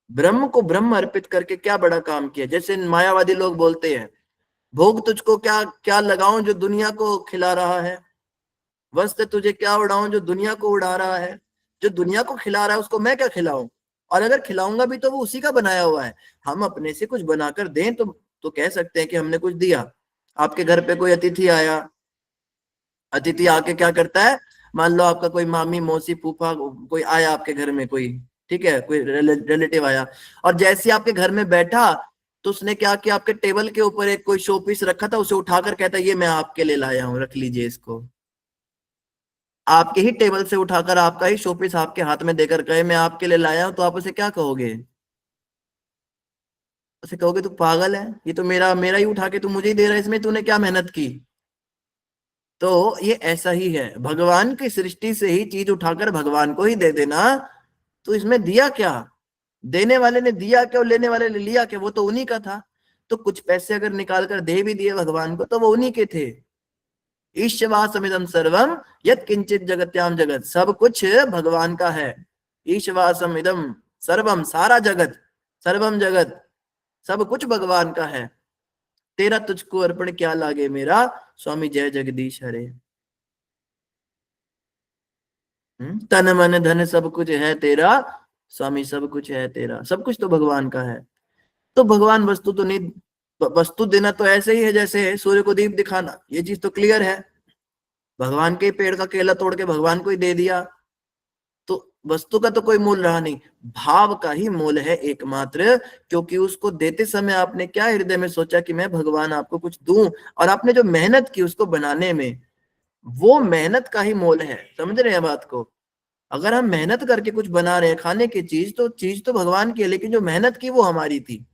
ब्रह्म को ब्रह्म अर्पित करके क्या बड़ा काम किया। जैसे मायावादी लोग बोलते हैं, भोग तुझको क्या क्या लगाऊं जो दुनिया को खिला रहा है, वस्त्र तुझे क्या उड़ाऊं जो दुनिया को उड़ा रहा है। जो दुनिया को खिला रहा है उसको मैं क्या खिलाऊं, और अगर खिलाऊंगा भी तो वो उसी का बनाया हुआ है। हम अपने से कुछ बनाकर दें तो कह सकते हैं कि हमने कुछ दिया। आपके घर पे कोई अतिथि आया, अतिथि आके क्या करता है, मान लो आपका कोई मामी मौसी फूफा कोई आया आपके घर में, कोई ठीक है कोई रिलेटिव आया, और जैसे आपके घर में बैठा तो उसने क्या किया, आपके टेबल के ऊपर एक कोई शो पीस रखा था, उसे उठाकर कहता ये मैं आपके लिए लाया हूं, रख लीजिए इसको। आपके ही टेबल से उठाकर आपका ही शो पीस आपके हाथ में देकर कहे मैं आपके लिए लाया हूं, तो आप उसे क्या कहोगे, उसे कहोगे तू पागल है, ये तो मेरा ही उठा के तू मुझे ही दे रहा है, इसमें तूने क्या मेहनत की। तो ये ऐसा ही है, भगवान की सृष्टि से ही चीज उठाकर भगवान को ही दे देना, तो इसमें दिया क्या, देने वाले ने दिया क्या और लेने वाले ने लिया क्या, वो तो उन्हीं का था। तो कुछ पैसे अगर निकाल कर दे भी दिए भगवान को तो वो उन्हीं के थे। ईशवासमिदं सर्वम यत् किंचित जगत्याम जगत, सब कुछ भगवान का है। ईशवासमिदं सर्वम, सारा जगत, सर्वम जगत, सब कुछ भगवान का है। तेरा तुझको अर्पण क्या लागे मेरा, स्वामी जय जगदीश हरे। तन मन धन सब कुछ है तेरा, स्वामी सब कुछ है तेरा। सब कुछ तो भगवान का है। तो भगवान वस्तु तो नहीं, वस्तु देना तो ऐसे ही है जैसे सूर्य को दीप दिखाना, ये चीज तो क्लियर है। भगवान के पेड़ का केला तोड़ के भगवान को ही दे दिया, तो वस्तु का तो कोई मूल रहा नहीं, भाव का ही मूल है एकमात्र। क्योंकि उसको देते समय आपने क्या हृदय में सोचा कि मैं भगवान आपको कुछ दूं, और आपने जो मेहनत की उसको बनाने में, वो मेहनत का ही मोल है। समझ रहे हैं बात को। अगर हम मेहनत करके कुछ बना रहे हैं खाने की चीज तो भगवान की है, लेकिन जो मेहनत की वो हमारी थी,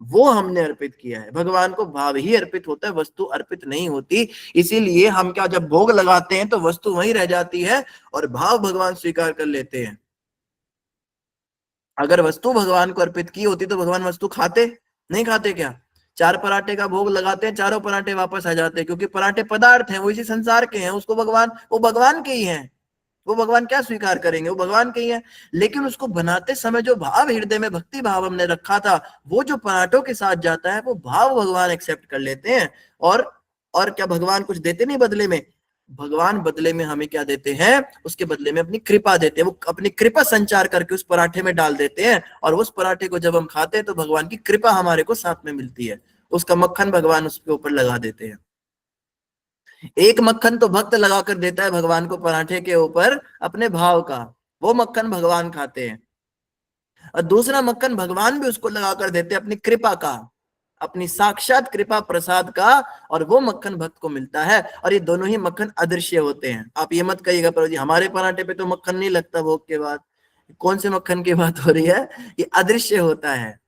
वो हमने अर्पित किया है। भगवान को भाव ही अर्पित होता है, वस्तु अर्पित नहीं होती। इसीलिए हम क्या, जब भोग लगाते हैं तो वस्तु वहीं रह जाती है और भाव भगवान स्वीकार कर लेते हैं। अगर वस्तु भगवान को अर्पित की होती तो भगवान वस्तु खाते नहीं, खाते क्या। 4 पराठे का भोग लगाते हैं, चारों पराठे वापस आ जाते हैं, क्योंकि पराठे पदार्थ हैं, वो इसी संसार के हैं, उसको वो भगवान के ही हैं, वो भगवान क्या स्वीकार करेंगे, वो भगवान के ही है। लेकिन उसको बनाते समय जो भाव हृदय में भक्ति भाव हमने रखा था, वो जो पराठों के साथ जाता है, वो भाव भगवान एक्सेप्ट कर लेते हैं। और क्या भगवान कुछ देते नहीं बदले में? भगवान बदले में हमें क्या देते हैं? उसके बदले में अपनी कृपा देते हैं। वो अपनी कृपा संचार करके उस पराठे में डाल देते हैं, और उस पराठे को जब हम खाते हैं तो भगवान की कृपा हमारे को साथ में मिलती है। उसका मक्खन भगवान उसके ऊपर लगा देते हैं। एक मक्खन तो भक्त लगाकर देता है भगवान को पराठे के ऊपर अपने भाव का, वो मक्खन भगवान खाते हैं। और दूसरा मक्खन भगवान भी उसको लगाकर देते हैं अपनी कृपा का, अपनी साक्षात कृपा प्रसाद का, और वो मक्खन भक्त को मिलता है। और ये दोनों ही मक्खन अदृश्य होते हैं। आप ये मत कहिएगा प्रभु जी हमारे पराठे पे तो मक्खन नहीं लगता भोग के बाद। कौन से मक्खन की बात हो रही है? ये अदृश्य होता है।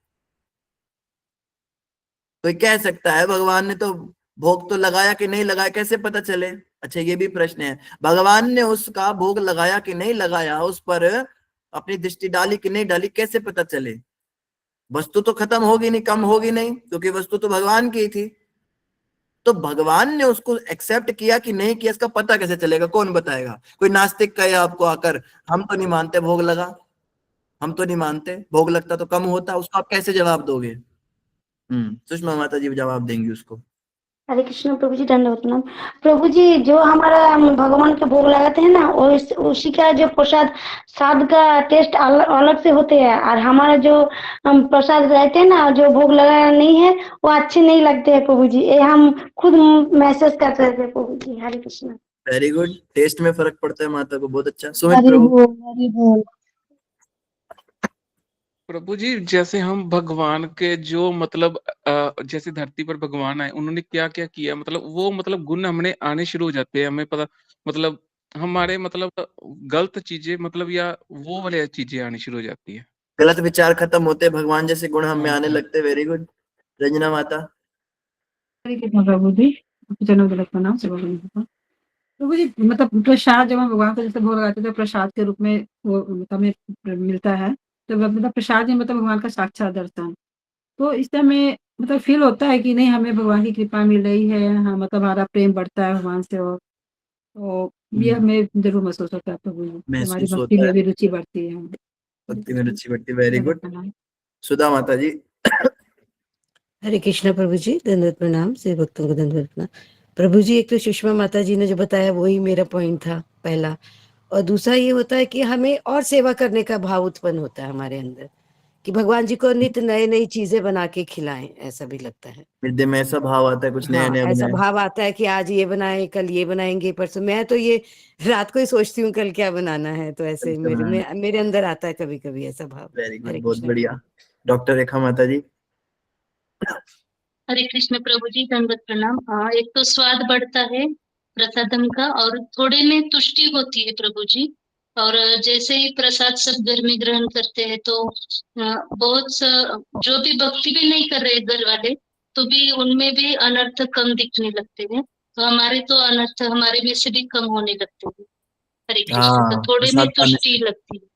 कोई कह सकता है भगवान ने तो भोग तो लगाया कि नहीं लगाया, कैसे पता चले? अच्छा, ये भी प्रश्न है। भगवान ने उसका भोग लगाया कि नहीं लगाया, उस पर अपनी दृष्टि डाली कि नहीं डाली, कैसे पता चले? वस्तु तो खत्म होगी नहीं, कम होगी नहीं, क्योंकि वस्तु तो भगवान की थी। तो भगवान ने उसको एक्सेप्ट किया कि नहीं किया, इसका पता कैसे चलेगा? कौन बताएगा? कोई नास्तिक कहे आपको आकर हम तो नहीं मानते भोग लगा, हम तो नहीं मानते, भोग लगता तो कम होता, उसको आप कैसे जवाब दोगे? सुषमा माता जी जवाब देंगी उसको। हरे कृष्ण प्रभु जी, दंडवत प्रणाम। प्रभु जी, जो हमारा हम भगवान के भोग लगाते हैं ना, वो उसी का जो प्रसाद स्वाद का टेस्ट अलग से होते हैं, और हमारा जो हम प्रसाद रहते हैं ना, जो भोग लगाया नहीं है, वो अच्छे नहीं लगते हैं प्रभु जी। ये हम खुद महसूस कर रहे थे प्रभु जी। हरे कृष्ण। वेरी गुड, टेस्ट में फर्क पड़ता है माता को, बहुत अच्छा। सुमित हरि प्रभु। बोल, हरि बोल। प्रभु जी जैसे हम भगवान के जो मतलब जैसे धरती पर भगवान आए, उन्होंने क्या क्या किया, मतलब वो मतलब गुण हमने आने शुरू हो जाते हैं, हमें पता, मतलब हमारे मतलब गलत चीजें मतलब या वो वाली चीजें आनी शुरू हो जाती है। गलत विचार खत्म होते, भगवान जैसे गुण हमें हाँ आने हाँ। लगते। Very good. रंजना माता। हरे कृष्ण प्रभु जी, जनों गलत प्रणाम सेवा करने का। प्रभु जी, मतलब प्रसाद जब हम भगवान को जैसे भोग लगाते हैं तो प्रसाद के रूप में वो मतलब हमें मिलता है, तो मतलब प्रसाद ही मतलब भगवान का साक्षात दर्शन। तो इस समय मतलब फील होता है कि नहीं हमें भगवान की कृपा मिल रही है, हाँ मतलब हमारा प्रेम बढ़ता है भगवान से, और तो ये हमें जरूर महसूस होता है प्रभु जी, हमारी महसूस भक्ति होता है, में भी रुचि बढ़ती है। भक्ति में रुचि बढ़ती। Very good. प्रणाम। सुधा माता जी। हरे कृष्णा प्रभु जी, दंडवत प्रणाम, से भक्तों को दंडवत प्रणाम। प्रभु जी, एक तो सुषमा माता जी ने जो बताया वही मेरा पॉइंट था पहला, और दूसरा ये होता है कि हमें और सेवा करने का भाव उत्पन्न होता है हमारे अंदर, कि भगवान जी को नित्य नई नई चीजें बना के खिलाएं, ऐसा भी लगता है। हृदय में ऐसा भाव आता है कुछ नया हाँ, नया ऐसा बनाए। भाव आता है कि आज ये बनाए, कल ये बनाएंगे, परसों। मैं तो ये रात को ही सोचती हूँ कल क्या बनाना है, तो ऐसे मेरे अंदर आता है कभी कभी ऐसा भाव। वेरी गुड, हरे बहुत कृष्ण। बढ़िया। डॉक्टर रेखा माता जी। हरे कृष्ण प्रभु जी, दंडवत प्रणाम। हाँ, एक तो स्वाद बढ़ता है प्रसादम का, और थोड़े में तुष्टि होती है प्रभु जी। और जैसे ही प्रसाद सब घर में ग्रहण करते हैं तो जो भी भक्ति भी नहीं कर रहे घर वाले, तो भी उनमें भी अनर्थ कम दिखने लगते हैं, तो हमारे तो अनर्थ हमारे में से भी कम होने लगते हैं। हरे कृष्ण। तो हाँ, थोड़े में प्रसाद खाने तुष्टि से लगती है।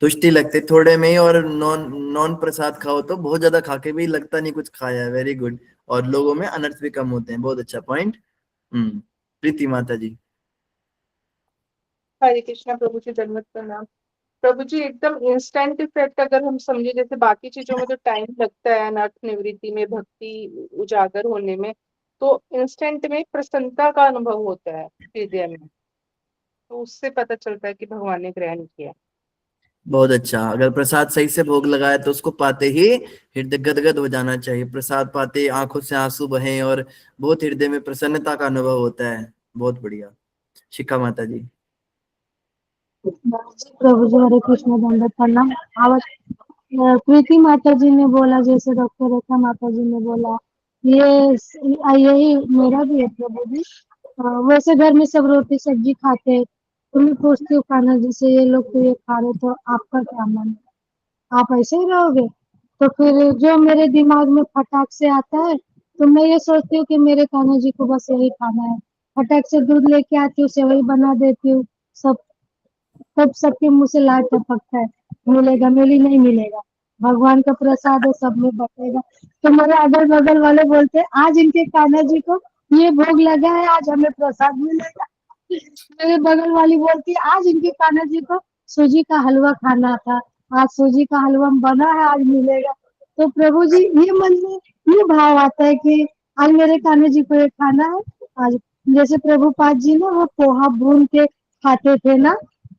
तुष्टि लगती थोड़े में ही, और नॉन नॉन प्रसाद खाओ तो बहुत ज्यादा खा के भी लगता नहीं कुछ खाया है। Very good. और लोगों में अनर्थ भी कम होते हैं, बहुत अच्छा पॉइंट। प्रीति माता जी। हरे कृष्णा प्रभु जी, दंडवत प्रणाम। प्रभु जी, एकदम इंस्टेंट इफेक्ट अगर हम समझे, जैसे बाकी चीजों में तो टाइम लगता है, अनर्थ निवृत्ति में, भक्ति उजागर होने में, तो इंस्टेंट में प्रसन्नता का अनुभव होता है हृदय में, तो उससे पता चलता है कि भगवान ने ग्रहण किया। बहुत अच्छा। अगर प्रसाद सही से भोग लगाए तो उसको पाते ही हृदय गदगद हो जाना चाहिए। प्रसाद पाते ही आंखों से आंसू बहे और बहुत हृदय में प्रसन्नता का अनुभव होता है। बहुत बढ़िया। शिखा माता जी। प्रभु जी, हरे कृष्ण, दंडवत प्रणाम। आवाज प्रीति माता जी ने बोला, जैसे डॉक्टर रेखा माता जी ने बोला, यही मेरा भी है प्रभु जी। वैसे घर में सब रोटी सब्जी खाते हैं, तो मैं पूछती हूँ खाना, जैसे ये लोग तो ये खा रहे, तो आपका क्या मन है? आप ऐसे ही रहोगे? तो फिर जो मेरे दिमाग में फटाक से आता है, तो मैं ये सोचती हूँ कि मेरे कान्हा जी को बस यही खाना है। फटाक से दूध लेके आती हूँ, सेवई बना देती हूँ, सब तब सबके मुंह से लाल टपकता है, मिलेगा, मिली नहीं मिलेगा। भगवान का प्रसाद है, सब में बटेगा। तो मेरे अगल बगल वाले बोलते हैं, आज इनके कान्हा जी को ये भोग लगा है, आज हमें प्रसाद मिलेगा। मेरे बगल वाली बोलती है, आज इनके कान्हा जी को सूजी का हलवा खाना था, आज सूजी का हलवा बना है, आज मिलेगा। तो प्रभु जी ये मन में ये भाव आता है कि आज मेरे कान्हा जी को ये खाना है। आज जैसे प्रभुपाद जी ना वो पोहा भून के खाते थे ना,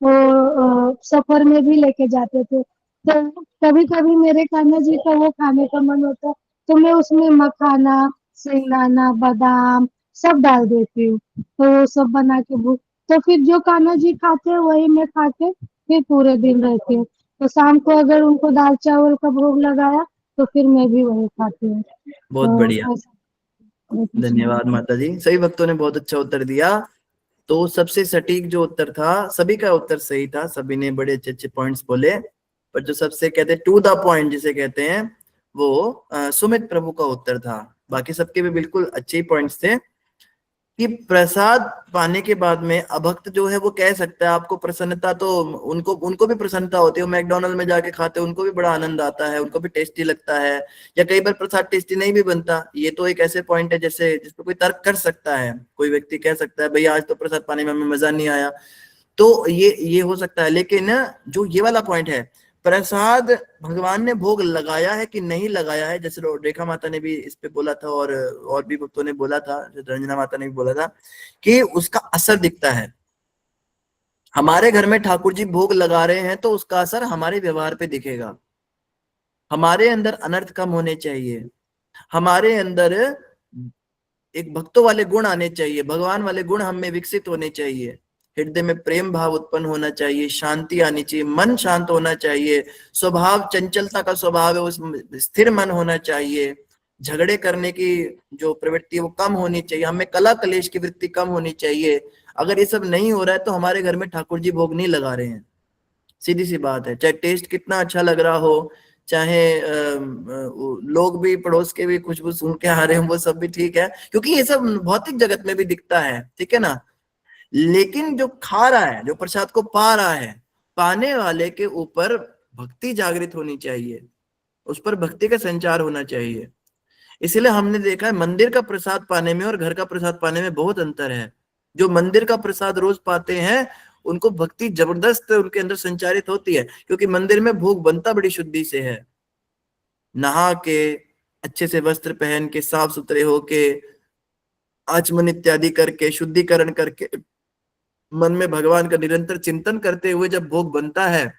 वो सफर में भी लेके जाते थे। तो कभी कभी मेरे कान्हा जी का वो खाने का मन होता है, तो मैं उसमें मखाना, सिंगाना, बादाम सब डाल देती हूँ, तो वो सब बना के भूख, तो फिर जो कान्हा जी खाते हैं वही मैं खा के फिर पूरे दिन रहती हूँ। तो शाम को अगर उनको दाल चावल का भोग लगाया तो फिर मैं भी वही खाती हूँ। बहुत तो बढ़िया, ऐसा धन्यवाद माता जी। सभी भक्तों ने बहुत अच्छा उत्तर दिया। तो सबसे सटीक जो उत्तर था, सभी का उत्तर सही था, सभी ने बड़े अच्छे अच्छे पॉइंट्स बोले, पर जो सबसे कहते टू द पॉइंट जिसे कहते हैं, वो सुमित प्रभु का उत्तर था। बाकी सबके भी बिल्कुल अच्छे पॉइंट्स थे कि प्रसाद पाने के बाद में अभक्त जो है वो कह सकता है आपको प्रसन्नता, तो उनको भी प्रसन्नता होती है, मैकडोनल्ड में जाके खाते हैं, उनको भी बड़ा आनंद आता है, उनको भी टेस्टी लगता है, या कई बार प्रसाद टेस्टी नहीं भी बनता। ये तो एक ऐसे पॉइंट है जैसे जिसपे कोई तर्क कर सकता है, कोई व्यक्ति कह सकता है भैया आज तो प्रसाद पाने में हमें मजा नहीं आया, तो ये हो सकता है। लेकिन जो ये वाला पॉइंट है, प्रसाद भगवान ने भोग लगाया है कि नहीं लगाया है, जैसे रेखा माता ने भी इस पे बोला था और भी भक्तों ने बोला था, रंजना माता ने भी बोला था कि उसका असर दिखता है। हमारे घर में ठाकुर जी भोग लगा रहे हैं तो उसका असर हमारे व्यवहार पे दिखेगा। हमारे अंदर अनर्थ कम होने चाहिए, हमारे अंदर एक भक्तों वाले गुण आने चाहिए, भगवान वाले गुण हम में विकसित होने चाहिए, हृदय में प्रेम भाव उत्पन्न होना चाहिए, शांति आनी चाहिए, मन शांत होना चाहिए, स्वभाव चंचलता का स्वभाव है उस स्थिर मन होना चाहिए, झगड़े करने की जो प्रवृत्ति है वो कम होनी चाहिए, हमें कला कलेश की वृत्ति कम होनी चाहिए। अगर ये सब नहीं हो रहा है तो हमारे घर में ठाकुर जी भोग नहीं लगा रहे हैं, सीधी सी बात है। चाहे टेस्ट कितना अच्छा लग रहा हो, चाहे लोग भी पड़ोस के भी खुशबू सुन के आ रहे हैं, वो सब भी ठीक है, क्योंकि ये सब भौतिक जगत में भी दिखता है, ठीक है ना। लेकिन जो खा रहा है, जो प्रसाद को पा रहा है, पाने वाले के ऊपर भक्ति जागृत होनी चाहिए, उस पर भक्ति का संचार होना चाहिए। इसलिए हमने देखा है मंदिर का प्रसाद पाने में और घर का प्रसाद पाने में बहुत अंतर है। जो मंदिर का प्रसाद रोज पाते हैं उनको भक्ति जबरदस्त उनके अंदर संचारित होती है, क्योंकि मंदिर में भोग बनता बड़ी शुद्धि से है, नहा के अच्छे से वस्त्र पहन के साफ सुथरे होके आचमन इत्यादि करके शुद्धिकरण करके मन में भगवान का निरंतर चिंतन करते हुए जब भोग बनता है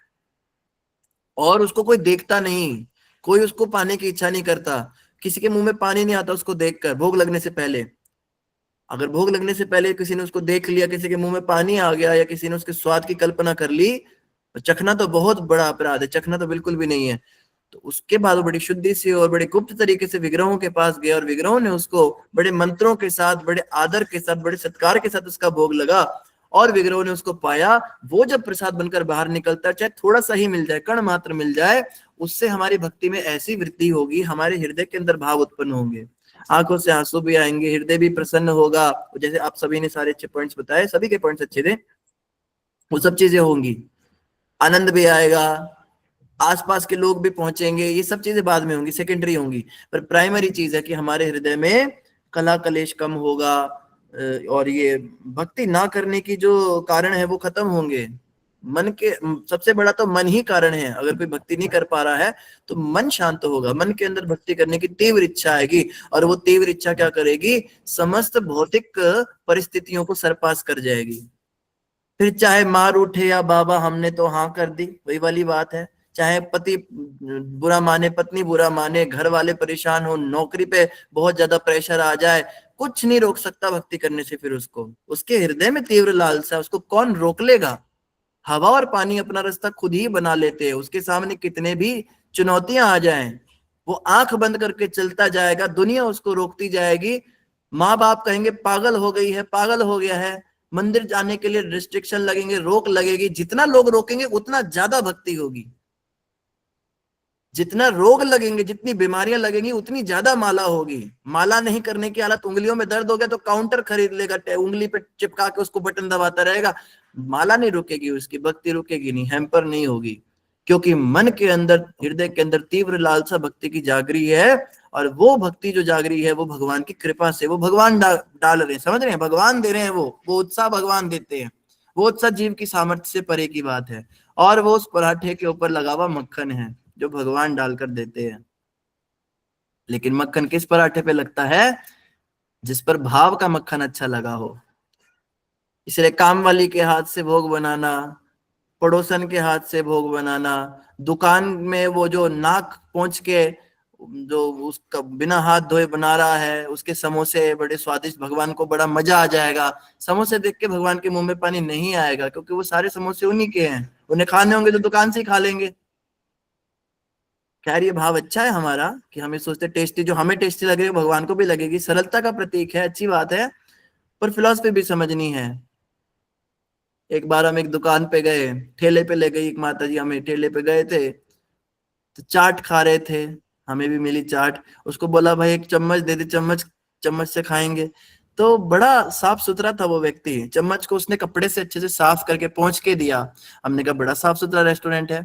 और उसको कोई देखता नहीं, कोई उसको पाने की इच्छा नहीं करता, किसी के मुंह में पानी नहीं आता उसको देखकर भोग लगने से पहले। अगर भोग लगने से पहले किसी ने उसको देख लिया, किसी के मुंह में पानी आ गया या किसी ने उसके स्वाद की कल्पना कर ली, तो चखना तो बहुत बड़ा अपराध है, चखना तो बिल्कुल भी नहीं है। तो उसके बाद वो बड़ी शुद्धि से और बड़े गुप्त तरीके से विग्रहों के पास गया और विग्रहों ने उसको बड़े मंत्रों के साथ, बड़े आदर के साथ, बड़े सत्कार के साथ उसका भोग लगा और विग्रहों ने उसको पाया। वो जब प्रसाद बनकर बाहर निकलता है, चाहे थोड़ा सा ही मिल जाए, कण मात्र मिल जाए, उससे हमारी भक्ति में ऐसी वृद्धि होगी, हमारे हृदय के अंदर भाव उत्पन्न होंगे, आंखों से आंसू भी आएंगे, हृदय भी प्रसन्न होगा। जैसे आप सभी ने सारे अच्छे पॉइंट्स बताए, सभी के पॉइंट्स अच्छे थे, वो सब चीजें होंगी, आनंद भी आएगा, आसपास के लोग भी पहुंचेंगे, ये सब चीजें बाद में होंगी, सेकेंडरी होंगी, पर प्राइमरी चीज है कि हमारे हृदय में कला कलेश कम होगा और ये भक्ति ना करने की जो कारण है वो खत्म होंगे। मन के सबसे बड़ा तो मन ही कारण है। अगर कोई भक्ति नहीं कर पा रहा है तो मन शांत होगा, मन के अंदर भक्ति करने की तीव्र इच्छा आएगी और वो तीव्र इच्छा क्या करेगी, समस्त भौतिक परिस्थितियों को सरपास कर जाएगी। फिर चाहे मार उठे या बाबा हमने तो हाँ कर दी, वही वाली बात है। चाहे पति बुरा माने, पत्नी बुरा माने, घर वाले परेशान हो, नौकरी पे बहुत ज्यादा प्रेशर आ जाए, कुछ नहीं रोक सकता भक्ति करने से। फिर उसको, उसके हृदय में तीव्र लालसा, उसको कौन रोक लेगा। हवा और पानी अपना रास्ता खुद ही बना लेते हैं, उसके सामने कितने भी चुनौतियां आ जाएं, वो आंख बंद करके चलता जाएगा, दुनिया उसको रोकती जाएगी। माँ बाप कहेंगे पागल हो गई है, पागल हो गया है, मंदिर जाने के लिए रिस्ट्रिक्शन लगेंगे, रोक लगेगी। जितना लोग रोकेंगे उतना ज्यादा भक्ति होगी, जितना रोग लगेंगे, जितनी बीमारियां लगेंगी उतनी ज्यादा माला होगी। माला नहीं करने की हालत, उंगलियों में दर्द हो गया तो काउंटर खरीद लेगा, उंगली पे चिपका के उसको बटन दबाता रहेगा, माला नहीं रुकेगी, उसकी भक्ति रुकेगी नहीं, हैम्पर नहीं होगी। क्योंकि मन के अंदर, हृदय के अंदर तीव्र लालसा भक्ति की जागरी है, और वो भक्ति जो जागरी है वो भगवान की कृपा से, वो भगवान डाल रहे हैं, समझ रहे हैं, भगवान दे रहे हैं, वो उत्साह भगवान देते हैं, वो उत्साह जीव की सामर्थ्य से परे की बात है। और वो उस पराठे के ऊपर लगा हुआ मक्खन है जो भगवान डालकर देते हैं। लेकिन मक्खन किस पराठे पे लगता है? जिस पर भाव का मक्खन अच्छा लगा हो। इसलिए काम वाली के हाथ से भोग बनाना, पड़ोसन के हाथ से भोग बनाना, दुकान में वो जो नाक पहुंच के जो उसका बिना हाथ धोए बना रहा है, उसके समोसे बड़े स्वादिष्ट, भगवान को बड़ा मजा आ जाएगा। समोसे देख के भगवान के मुंह में पानी नहीं आएगा, क्योंकि वो सारे समोसे उन्हीं के हैं, उन्हें खाने होंगे तो दुकान से ही खा लेंगे। खैर, ये भाव अच्छा है हमारा कि हमें सोचते टेस्टी, जो हमें टेस्टी लगेगा भगवान को भी लगेगी, सरलता का प्रतीक है, अच्छी बात है, पर फिलॉसफी भी समझनी है। एक बार हम एक दुकान पे गए, ठेले पे ले गई एक माता जी, हमें ठेले पे गए थे तो चाट खा रहे थे, हमें भी मिली चाट। उसको बोला भाई एक चम्मच दे दे, चम्मच से खाएंगे। तो बड़ा साफ सुथरा था वो व्यक्ति, चम्मच को उसने कपड़े से अच्छे से साफ करके पहुंच के दिया। हमने कहा बड़ा साफ सुथरा रेस्टोरेंट है,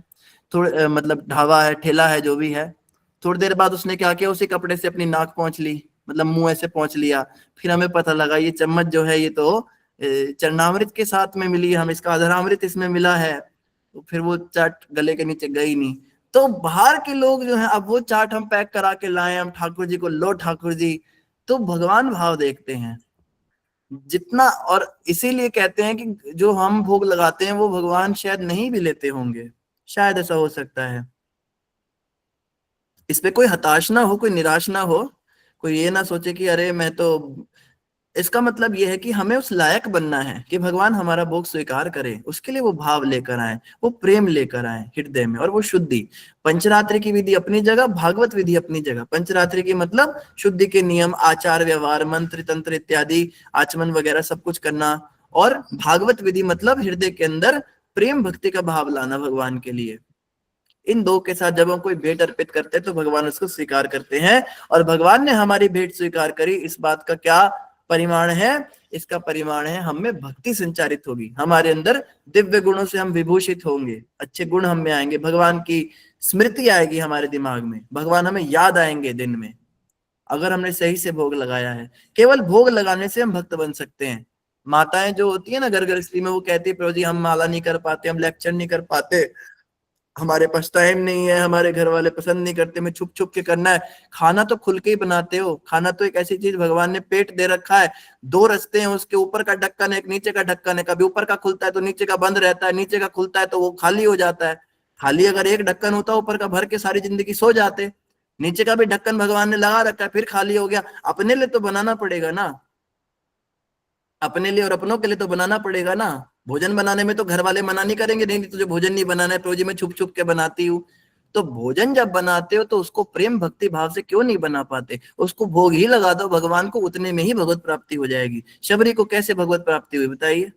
थोड़े मतलब ढाबा है, ठेला है, जो भी है। थोड़ी देर बाद उसने क्या किया, उसी कपड़े से अपनी नाक पहुंच ली, मतलब मुंह ऐसे पहुंच लिया। फिर हमें पता लगा ये चम्मच जो है ये तो चरणामृत के साथ में मिली, हम इसका अधरामृत इसमें मिला है। तो फिर वो चाट गले के नीचे गई नहीं। तो बाहर के लोग जो है, अब वो चाट हम पैक करा के लाए, हम ठाकुर जी को, लो ठाकुर जी, तो भगवान भाव देखते हैं जितना। और इसीलिए कहते हैं कि जो हम भोग लगाते हैं वो भगवान शायद नहीं भी लेते होंगे, शायद ऐसा हो सकता है। इस पे कोई हताश ना हो, कोई निराश ना हो, कोई ये ना सोचे कि अरे मैं तो, इसका मतलब यह है कि हमें उस लायक बनना है कि भगवान हमारा भोग स्वीकार करे। उसके लिए वो भाव लेकर आए, वो प्रेम लेकर आए हृदय में, और वो शुद्धि। पंचरात्रि की विधि अपनी जगह, भागवत विधि अपनी जगह। पंचरात्रि की मतलब शुद्धि के नियम, आचार व्यवहार, मंत्र तंत्र इत्यादि, आचमन वगैरह सब कुछ करना। और भागवत विधि मतलब हृदय के अंदर प्रेम भक्ति का भाव लाना भगवान के लिए। इन दो के साथ जब हम कोई भेंट अर्पित करते हैं तो भगवान उसको स्वीकार करते हैं। और भगवान ने हमारी भेंट स्वीकार करी, इस बात का क्या परिमाण है? इसका परिमाण है हम में भक्ति संचारित होगी, हमारे अंदर दिव्य गुणों से हम विभूषित होंगे, अच्छे गुण हम में आएंगे, भगवान की स्मृति आएगी हमारे दिमाग में, भगवान हमें याद आएंगे दिन में, अगर हमने सही से भोग लगाया है। केवल भोग लगाने से हम भक्त बन सकते हैं। माताएं जो होती है ना घर गृहस्थी में, वो कहती है प्रभु जी हम माला नहीं कर पाते, हम लेक्चर नहीं कर पाते, हमारे पास टाइम नहीं है, हमारे घर वाले पसंद नहीं करते, मैं छुप छुप के करना है। खाना तो खुल के ही बनाते हो, खाना तो एक ऐसी चीज, भगवान ने पेट दे रखा है, दो रास्ते हैं उसके, ऊपर का ढक्कन है, एक नीचे का ढक्कन है। कभी ऊपर का खुलता है तो नीचे का बंद रहता है, नीचे का खुलता है तो वो खाली हो जाता है। खाली अगर एक ढक्कन होता, ऊपर का भर के सारी जिंदगी सो जाते। नीचे का भी ढक्कन भगवान ने लगा रखा है, फिर खाली हो गया। अपने लिए तो बनाना पड़ेगा ना, अपने लिए और अपनों के लिए तो बनाना पड़ेगा ना। भोजन बनाने में तो घर वाले मना नहीं करेंगे, नहीं तुझे भोजन नहीं बनाना है, प्रभु जी मैं छुप छुप के बनाती हूँ। तो भोजन जब बनाते हो तो उसको प्रेम भक्ति भाव से क्यों नहीं बना पाते? उसको भोग ही लगा दो भगवान को, उतने में ही भगवत प्राप्ति हो जाएगी। शबरी को कैसे भगवत प्राप्ति हुई बताइए?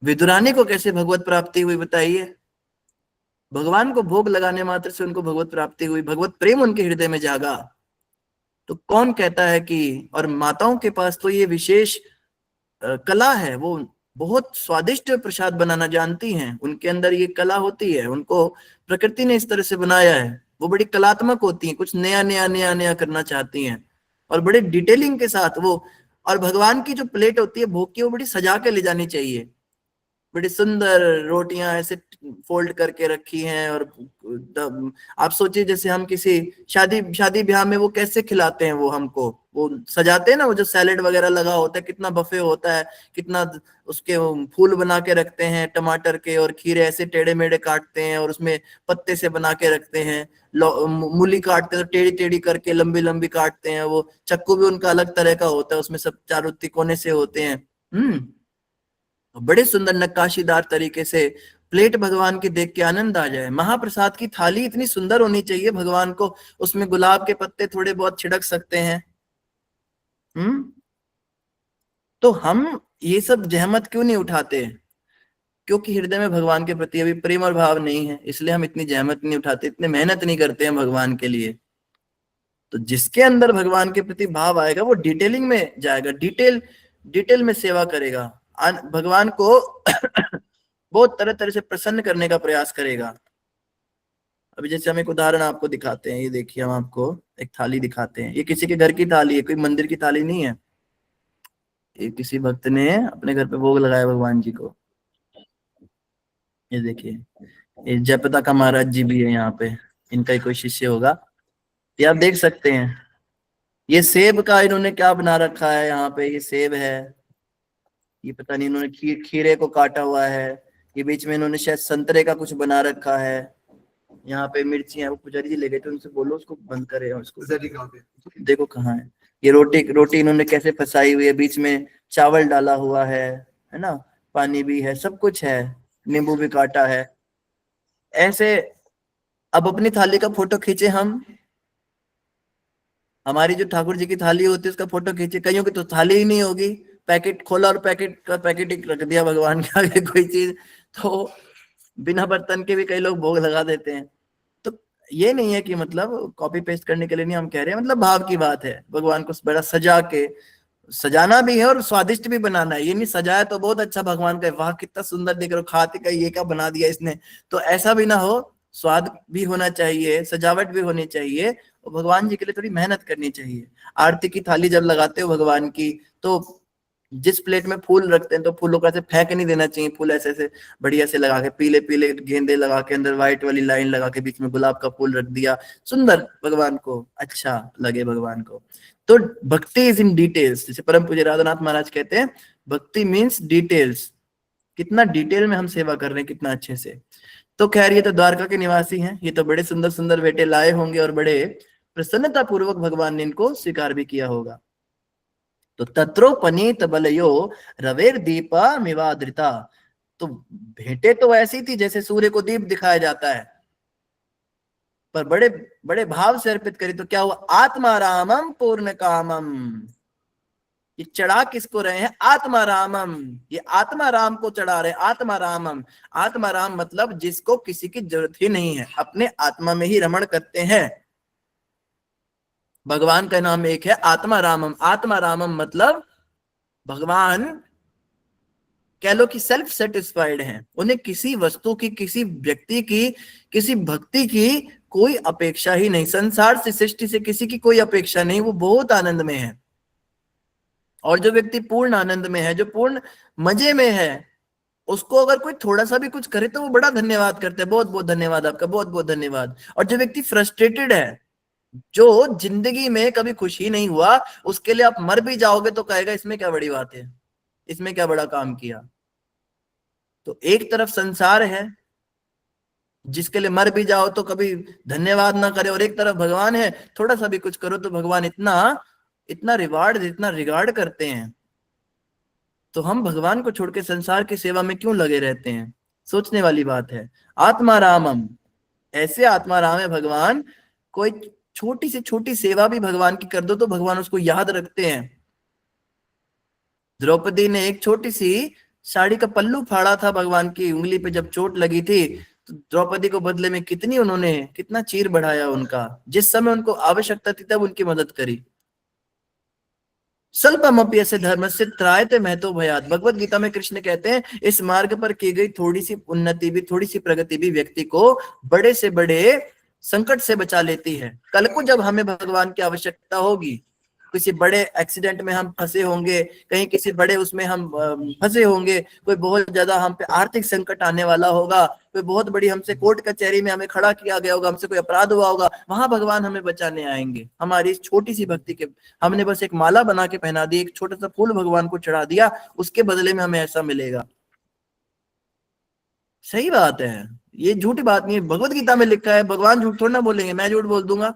विदुरानी को कैसे भगवत प्राप्ति हुई बताइए? भगवान को भोग लगाने मात्र से उनको भगवत प्राप्ति हुई, भगवत प्रेम उनके हृदय में जागा। तो कौन कहता है कि, और माताओं के पास तो ये विशेष कला है, वो बहुत स्वादिष्ट प्रसाद बनाना जानती हैं, उनके अंदर ये कला होती है, उनको प्रकृति ने इस तरह से बनाया है, वो बड़ी कलात्मक होती हैं, कुछ नया नया नया नया करना चाहती हैं, और बड़े डिटेलिंग के साथ वो। और भगवान की जो प्लेट होती है भोग की, वो बड़ी सजा के ले जानी चाहिए, बड़ी सुंदर रोटियां ऐसे फोल्ड करके रखी हैं। और आप सोचिए जैसे हम किसी शादी ब्याह में वो कैसे खिलाते हैं, वो हमको वो सजाते हैं ना, वो जो सैलेड वगैरह लगा होता है, कितना बफे होता है, कितना उसके फूल बना के रखते हैं, टमाटर के और खीरे ऐसे टेढ़े मेढ़े काटते हैं, और उसमें पत्ते से बना के रखते हैं। मूली काटते हैं तो टेढ़ी टेढ़ी करके लंबी लंबी काटते हैं। वो चक्कू भी उनका अलग तरह का होता है, उसमें सब चारों तिकोने से होते हैं। बड़े सुंदर नक्काशीदार तरीके से प्लेट भगवान की देख के आनंद आ जाए। महाप्रसाद की थाली इतनी सुंदर होनी चाहिए भगवान को, उसमें गुलाब के पत्ते थोड़े बहुत छिड़क सकते हैं। तो हम ये सब जहमत क्यों नहीं उठाते? क्योंकि हृदय में भगवान के प्रति अभी प्रेम और भाव नहीं है, इसलिए हम इतनी जहमत नहीं उठाते, इतने मेहनत नहीं करते हैं भगवान के लिए। तो जिसके अंदर भगवान के प्रति भाव आएगा वो डिटेलिंग में जाएगा, डिटेल में सेवा करेगा। भगवान को बहुत तरह तरह से प्रसन्न करने का प्रयास करेगा। अभी जैसे हम एक उदाहरण आपको दिखाते हैं, ये देखिए हम आपको एक थाली दिखाते हैं। ये किसी के घर की थाली है, कोई मंदिर की थाली नहीं है। ये किसी भक्त ने अपने घर पे भोग लगाया भगवान जी को। ये देखिए, ये जयप्रदा का महाराज जी भी है यहाँ पे, इनका ही कोई शिष्य होगा। ये आप देख सकते हैं, ये सेब का इन्होंने क्या बना रखा है यहाँ पे। ये सेब है, ये पता नहीं इन्होंने खीरे को काटा हुआ है। ये बीच में इन्होंने शायद संतरे का कुछ बना रखा है। यहाँ पे मिर्ची है, वो पुजारी जी ले गए थे, उनसे बोलो उसको बंद करे। उसको देखो कहाँ है। ये रोटी इन्होंने कैसे फंसाई हुई है, बीच में चावल डाला हुआ है ना, पानी भी है, सब कुछ है, नींबू भी काटा है। ऐसे अब अपनी थाली का फोटो खींचे हम, हमारी जो ठाकुर जी की थाली होती है उसका फोटो खींचे। कईयों की तो थाली ही नहीं होगी, पैकेट खोला और पैकेट का पैकेट ही रख दिया भगवान के आगे कोई चीज, तो बिना बर्तन के भी कई लोग भोग लगा देते हैं। तो ये नहीं है कि मतलब कॉपी पेस्ट करने के लिए नहीं हम कह रहे हैं, मतलब भाव की बात है। भगवान को बड़ा सजा के, सजाना भी है और स्वादिष्ट भी बनाना है। ये नहीं सजाया तो बहुत अच्छा भगवान का, वाह कितना सुंदर दिख रहा, खाते का ये क्या बना दिया इसने, तो ऐसा भी ना हो। स्वाद भी होना चाहिए, सजावट भी होनी चाहिए, और भगवान जी के लिए थोड़ी मेहनत करनी चाहिए। आरती की थाली जब लगाते हो भगवान की, तो जिस प्लेट में फूल रखते हैं तो फूलों का ऐसे फेंक नहीं देना चाहिए। फूल ऐसे ऐसे बढ़िया से लगा के, पीले पीले गेंदे लगा के, अंदर व्हाइट वाली लाइन लगा के, बीच में गुलाब का फूल रख दिया, सुंदर, भगवान को अच्छा लगे भगवान को। तो भक्ति इज इन डिटेल्स, जैसे परम पूज्य राधानाथ महाराज कहते हैं, भक्ति मीन्स डिटेल्स। कितना डिटेल में हम सेवा कर रहे हैं, कितना अच्छे से। तो खैर ये तो द्वारका के निवासी हैं, ये तो बड़े सुंदर सुंदर बेटे लाए होंगे और बड़े प्रसन्नता पूर्वक भगवान ने इनको स्वीकार भी किया होगा। तो तत्रोपनीत बलयो रवेर दीपा मिवाद्रिता, तो भेंटे तो ऐसी थी जैसे सूर्य को दीप दिखाया जाता है, पर बड़े बड़े भाव से अर्पित करी तो क्या हुआ, आत्मा रामम पूर्ण कामम। ये चढ़ा किसको रहे हैं, आत्मा रामम, ये आत्मा राम को चढ़ा रहे हैं। आत्मा रामम, आत्मा राम मतलब जिसको किसी की जरूरत ही नहीं है, अपने आत्मा में ही रमण करते हैं। भगवान का नाम एक है आत्मा रामम। आत्मा रामम मतलब भगवान कह लो कि सेल्फ सेटिस्फाइड हैं, उन्हें किसी वस्तु की, किसी व्यक्ति की, किसी भक्ति की कोई अपेक्षा ही नहीं। संसार से, सृष्टि से किसी की कोई अपेक्षा नहीं, वो बहुत आनंद में है। और जो व्यक्ति पूर्ण आनंद में है, जो पूर्ण मजे में है, उसको अगर कोई थोड़ा सा भी कुछ करे तो वो बड़ा धन्यवाद करते हैं, बहुत बहुत धन्यवाद आपका, बहुत बहुत धन्यवाद। और जो व्यक्ति फ्रस्ट्रेटेड है, जो जिंदगी में कभी खुशी नहीं हुआ, उसके लिए आप मर भी जाओगे तो कहेगा इसमें क्या बड़ी बात है, इसमें क्या बड़ा काम किया। तो एक तरफ संसार है जिसके लिए मर भी जाओ तो कभी धन्यवाद ना करे, और एक तरफ भगवान है, थोड़ा सा भी कुछ करो तो भगवान इतना इतना रिवार्ड, इतना रिगार्ड करते हैं। तो हम भगवान को छोड़ के संसार की सेवा में क्यों लगे रहते हैं, सोचने वाली बात है। आत्मा रामम, ऐसे आत्मा राम है भगवान, कोई छोटी से छोटी सेवा भी भगवान की कर दो तो भगवान उसको याद रखते हैं। द्रौपदी ने एक छोटी सी साड़ी का पल्लू फाड़ा था भगवान की उंगली पे, जब चोट लगी थी तो द्रौपदी को बदले में उन्होंने कितना चीर बढ़ाया उनका, जिस समय उनको आवश्यकता थी तब उनकी मदद करी। स्वल्पमपि यस्य धर्मस्य त्रायते महतो भयात्। भगवत गीता में कृष्ण कहते हैं, इस मार्ग पर की गई थोड़ी सी उन्नति भी, थोड़ी सी प्रगति भी व्यक्ति को बड़े से बड़े संकट से बचा लेती है। कल को जब हमें भगवान की आवश्यकता होगी, किसी बड़े एक्सीडेंट में हम फंसे होंगे, कहीं किसी बड़े उसमें हम फंसे होंगे, कोई बहुत ज्यादा हम पे आर्थिक संकट आने वाला होगा, कोई बहुत बड़ी हमसे कोर्ट कचहरी में हमें खड़ा किया गया होगा, हमसे कोई अपराध हुआ होगा, वहां भगवान हमें बचाने आएंगे। हमारी इस छोटी सी भक्ति के, हमने बस एक माला बना के पहना दी, एक छोटा सा फूल भगवान को चढ़ा दिया, उसके बदले में हमें ऐसा मिलेगा। सही बात है, ये झूठी बात नहीं है, भगवत गीता में लिखा है। भगवान झूठ थोड़ा ना बोलेंगे, मैं झूठ बोल दूंगा।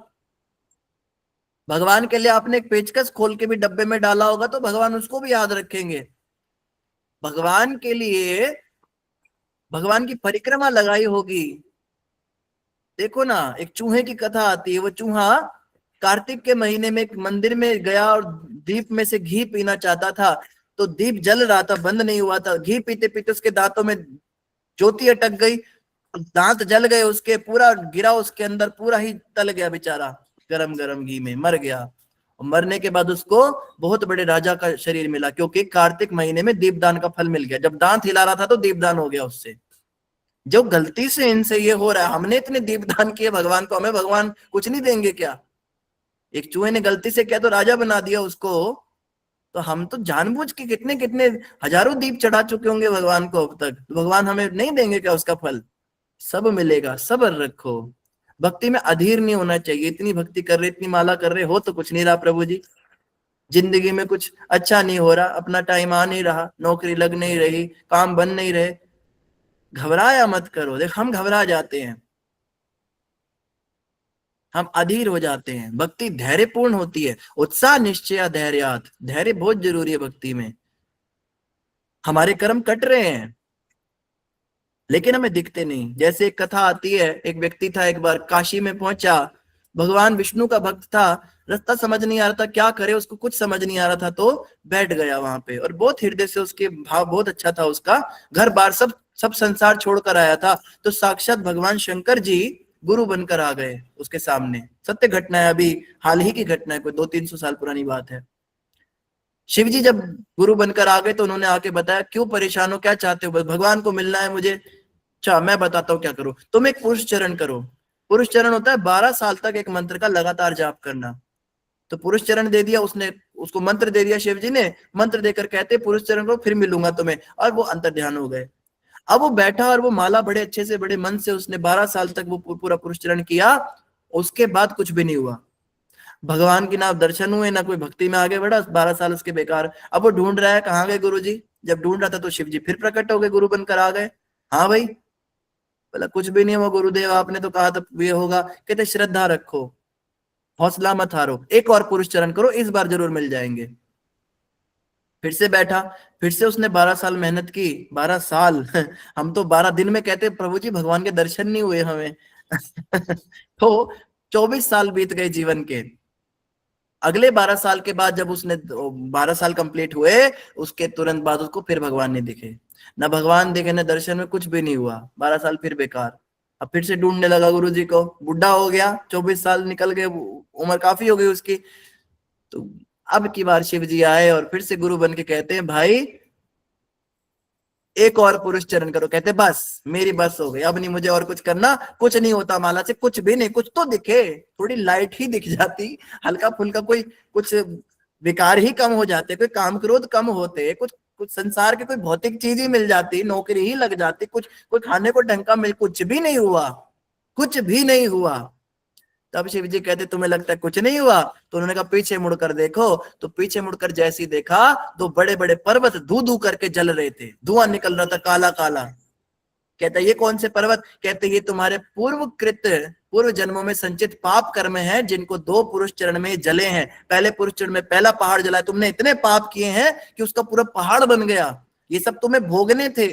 भगवान के लिए आपने एक पेचकस खोल के भी डब्बे में डाला होगा तो भगवान उसको भी याद रखेंगे। भगवान के लिए भगवान की परिक्रमा लगाई होगी। देखो ना, एक चूहे की कथा आती है। वो चूहा कार्तिक के महीने में एक मंदिर में गया और दीप में से घी पीना चाहता था, तो दीप जल रहा था, बंद नहीं हुआ था। घी पीते पीते उसके दांतों में ज्योति अटक गई, दांत जल गए उसके, पूरा गिरा उसके अंदर, पूरा ही तल गया बेचारा गरम गरम घी में, मर गया। और मरने के बाद उसको बहुत बड़े राजा का शरीर मिला, क्योंकि कार्तिक महीने में दीपदान का फल मिल गया। जब दांत हिला रहा था तो दीपदान हो गया उससे। जो गलती से इनसे ये हो रहा है, हमने इतने दीपदान किए भगवान को, हमें भगवान कुछ नहीं देंगे क्या? एक चूहे ने गलती से क्या तो राजा बना दिया उसको, तो हम तो जानबूझ के कितने कितने हजारों दीप चढ़ा चुके होंगे भगवान को अब तक, तो भगवान हमें नहीं देंगे क्या उसका फल? सब मिलेगा, सब्र रखो। भक्ति में अधीर नहीं होना चाहिए। इतनी भक्ति कर रहे, इतनी माला कर रहे हो तो कुछ नहीं रहा प्रभु जी, जिंदगी में कुछ अच्छा नहीं हो रहा, अपना टाइम आ नहीं रहा, नौकरी लग नहीं रही, काम बन नहीं रहे, घबराया मत करो। देख हम घबरा जाते हैं, हम अधीर हो जाते हैं। भक्ति धैर्यपूर्ण होती है। उत्साह निश्चय धैर्यात, धैर्य बहुत जरूरी है भक्ति में। हमारे कर्म कट रहे हैं लेकिन हमें दिखते नहीं। जैसे एक कथा आती है, एक व्यक्ति था, एक बार काशी में पहुंचा, भगवान विष्णु का भक्त था, रास्ता समझ नहीं आ रहा था क्या करे, उसको कुछ समझ नहीं आ रहा था, तो बैठ गया वहां पे, और बहुत हृदय से उसके भाव बहुत अच्छा था, उसका घर बार सब संसार छोड़कर आया था। तो साक्षात भगवान शंकर जी गुरु बनकर आ गए उसके सामने। सत्य घटना है, अभी हाल ही की घटना है, कोई 200-300 साल पुरानी बात है। शिव जी जब गुरु बनकर आ गए तो उन्होंने आके बताया, क्यों परेशान हो, क्या चाहते हो? भगवान को मिलना है मुझे। अच्छा मैं बताता हूँ क्या करो, तुम एक पुरुष चरण करो। पुरुष चरण होता है 12 साल तक एक मंत्र का लगातार जाप करना। तो पुरुष चरण दे दिया उसने, उसको मंत्र दे दिया शिव जी ने, मंत्र देकर कहते पुरुष चरण करो फिर मिलूंगा तुम्हें, और वो अंतर ध्यान हो गए। अब वो बैठा और वो माला बड़े अच्छे से बड़े मन से उसने 12 साल तक वो पूरा पुरुष चरण किया। उसके बाद कुछ भी नहीं हुआ, भगवान की ना दर्शन हुए ना कोई भक्ति में आगे बढ़ा, 12 साल उसके बेकार। अब वो ढूंढ रहा है कहाँ गए गुरु जी। जब ढूंढ रहा था तो शिव जी फिर प्रकट हो गए, गुरु बनकर आ गए। हाँ भाई, बोला कुछ भी नहीं हुआ गुरुदेव, आपने तो कहा था ये होगा। कहते श्रद्धा रखो, हौसला मत हारो, एक और पुरुष चरण करो, इस बार जरूर मिल जाएंगे। फिर से बैठा, फिर से उसने 12 साल मेहनत की। 12 साल हम तो 12 दिन में कहते प्रभु जी भगवान के दर्शन नहीं हुए हमें तो 24 साल बीत गए जीवन के। अगले 12 साल के बाद जब उसने 12 साल कंप्लीट हुए, उसके तुरंत बाद उसको फिर भगवान नहीं दिखे, ना भगवान दिखे ना दर्शन में, कुछ भी नहीं हुआ। 12 साल फिर बेकार। अब फिर से ढूंढने लगा गुरु जी को, बुढ़ा हो गया, 24 साल निकल गए, उम्र काफी हो गई उसकी। तो अब की बार शिव जी आए और फिर से गुरु बन के कहते हैं भाई एक और पुरुष चरण करो। कहते बस मेरी बस हो गई, अब नहीं मुझे और कुछ करना, कुछ नहीं होता माला से, कुछ भी नहीं, कुछ तो दिखे, थोड़ी लाइट ही दिख जाती, हल्का फुल्का कोई कुछ विकार ही कम हो जाते, कोई काम क्रोध कम होते, कुछ कुछ संसार के कोई भौतिक चीज ही मिल जाती, नौकरी ही लग जाती, कुछ कोई खाने को ढंग का मिल, कुछ भी नहीं हुआ, कुछ भी नहीं हुआ। तब शिव जी कहते तुम्हें लगता है कुछ नहीं हुआ? तो उन्होंने कहा पीछे मुड़कर देखो। तो पीछे मुड़कर जैसी देखा तो बड़े बड़े पर्वत धू धू करके जल रहे थे, धुआं निकल रहा था काला काला। कहता ये कौन से पर्वत? कहते ये तुम्हारे पूर्व जन्मों में संचित पाप कर्म है, जिनको 2 पुरुष चरण में जले हैं। पहले पुरुष चरण में पहला पहाड़ जला है, तुमने इतने पाप किए हैं कि उसका पूरा पहाड़ बन गया। ये सब तुम्हें भोगने थे,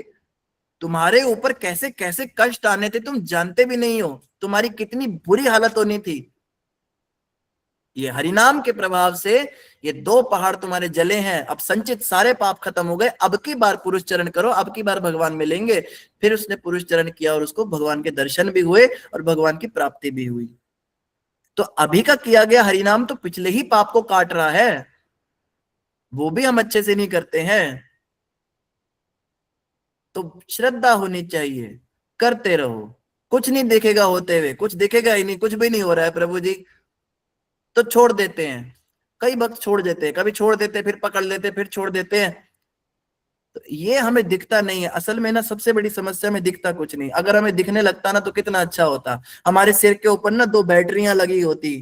तुम्हारे ऊपर कैसे कैसे कष्ट आने थे तुम जानते भी नहीं हो, तुम्हारी कितनी बुरी हालत होनी थी। ये हरिनाम के प्रभाव से ये 2 पहाड़ तुम्हारे जले हैं, अब संचित सारे पाप खत्म हो गए, अब की बार पुरुष चरण करो, अब की बार भगवान मिलेंगे। फिर उसने पुरुष चरण किया और उसको भगवान के दर्शन भी हुए और भगवान की प्राप्ति भी हुई। तो अभी का किया गया हरिनाम तो पिछले ही पाप को काट रहा है, वो भी हम अच्छे से नहीं करते हैं। तो श्रद्धा होनी चाहिए, करते रहो, कुछ नहीं देखेगा होते हुए, कुछ दिखेगा ही नहीं, कुछ भी नहीं हो रहा है प्रभु जी, तो छोड़ देते हैं। कई भक्त छोड़ देते हैं, कभी छोड़ देते फिर पकड़ लेते फिर छोड़ देते हैं। तो ये हमें दिखता नहीं है असल में ना, सबसे बड़ी समस्या में दिखता कुछ नहीं। अगर हमें दिखने लगता ना तो कितना अच्छा होता। हमारे सिर के ऊपर ना 2 बैटरियां लगी होती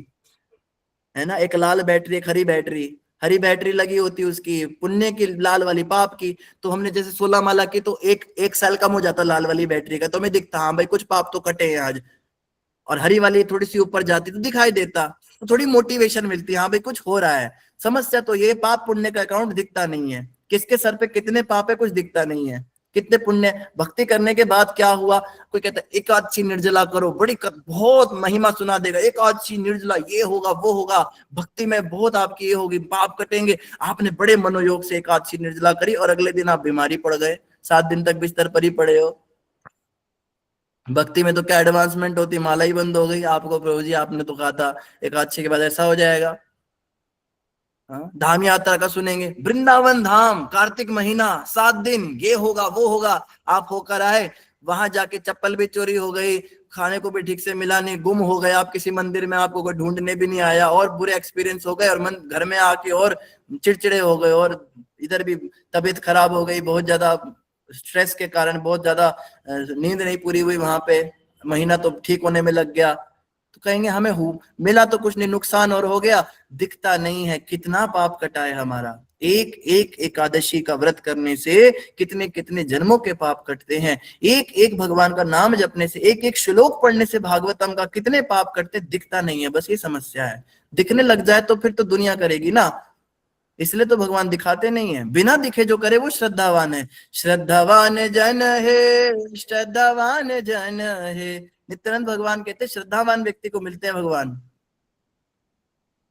है ना, एक लाल बैटरी एक हरी बैटरी। हरी बैटरी लगी होती उसकी पुण्य की, लाल वाली पाप की। तो हमने जैसे 16 माला की तो एक साल कम हो जाता लाल वाली बैटरी का, तो हमें दिखता हाँ भाई कुछ पाप तो कटे हैं आज। और हरी वाली थोड़ी सी ऊपर जाती तो दिखाई देता, तो थोड़ी मोटिवेशन मिलती, हाँ भाई कुछ हो रहा है। समस्या तो ये पाप पुण्य का अकाउंट दिखता नहीं है, किसके सर पे कितने पाप है कुछ दिखता नहीं है, कितने पुण्य। भक्ति करने के बाद क्या हुआ, कोई कहता है एकादशी निर्जला करो, बहुत महिमा सुना देगा, एकादशी निर्जला ये होगा वो होगा, भक्ति में बहुत आपकी ये होगी, पाप कटेंगे। आपने बड़े मनोयोग से एकादशी निर्जला करी और अगले दिन आप बीमारी पड़ गए, 7 दिन तक बिस्तर पर ही पड़े हो। भक्ति में तो क्या एडवांसमेंट होती, माला ही बंद हो गई। आपको प्रभु जी आपने तो कहा था एकादशी के बाद ऐसा हो जाएगा। धाम यात्रा का सुनेंगे, वृंदावन धाम कार्तिक महीना 7 दिन ये होगा वो होगा, आप होकर आए वहां जाके चप्पल भी चोरी हो गई, खाने को भी ठीक से मिला नहीं, गुम हो गए आप किसी मंदिर में, आपको कोई ढूंढने भी नहीं आया, और बुरे एक्सपीरियंस हो गए, और मन घर में आके और चिड़चिड़े हो गए, और इधर भी तबीयत खराब हो गई, बहुत ज्यादा स्ट्रेस के कारण बहुत ज्यादा नींद नहीं पूरी हुई, वहां पे महीना तो ठीक होने में लग गया, तो कहेंगे हमें मिला तो कुछ नहीं, नुकसान और हो गया, दिखता नहीं है कितना पाप कटा है हमारा। एक एक एकादशी का व्रत करने से कितने कितने जन्मों के पाप कटते हैं, एक एक भगवान का नाम जपने से, एक एक श्लोक पढ़ने से भागवतम का कितने पाप कटते, दिखता नहीं है, बस ये समस्या है। दिखने लग जाए तो फिर तो दुनिया करेगी ना, इसलिए तो भगवान दिखाते नहीं है। बिना दिखे जो करे वो श्रद्धावान है। श्रद्धावान जन है, श्रद्धावान जन है, नित्यानंद भगवान कहते श्रद्धावान व्यक्ति को मिलते हैं भगवान।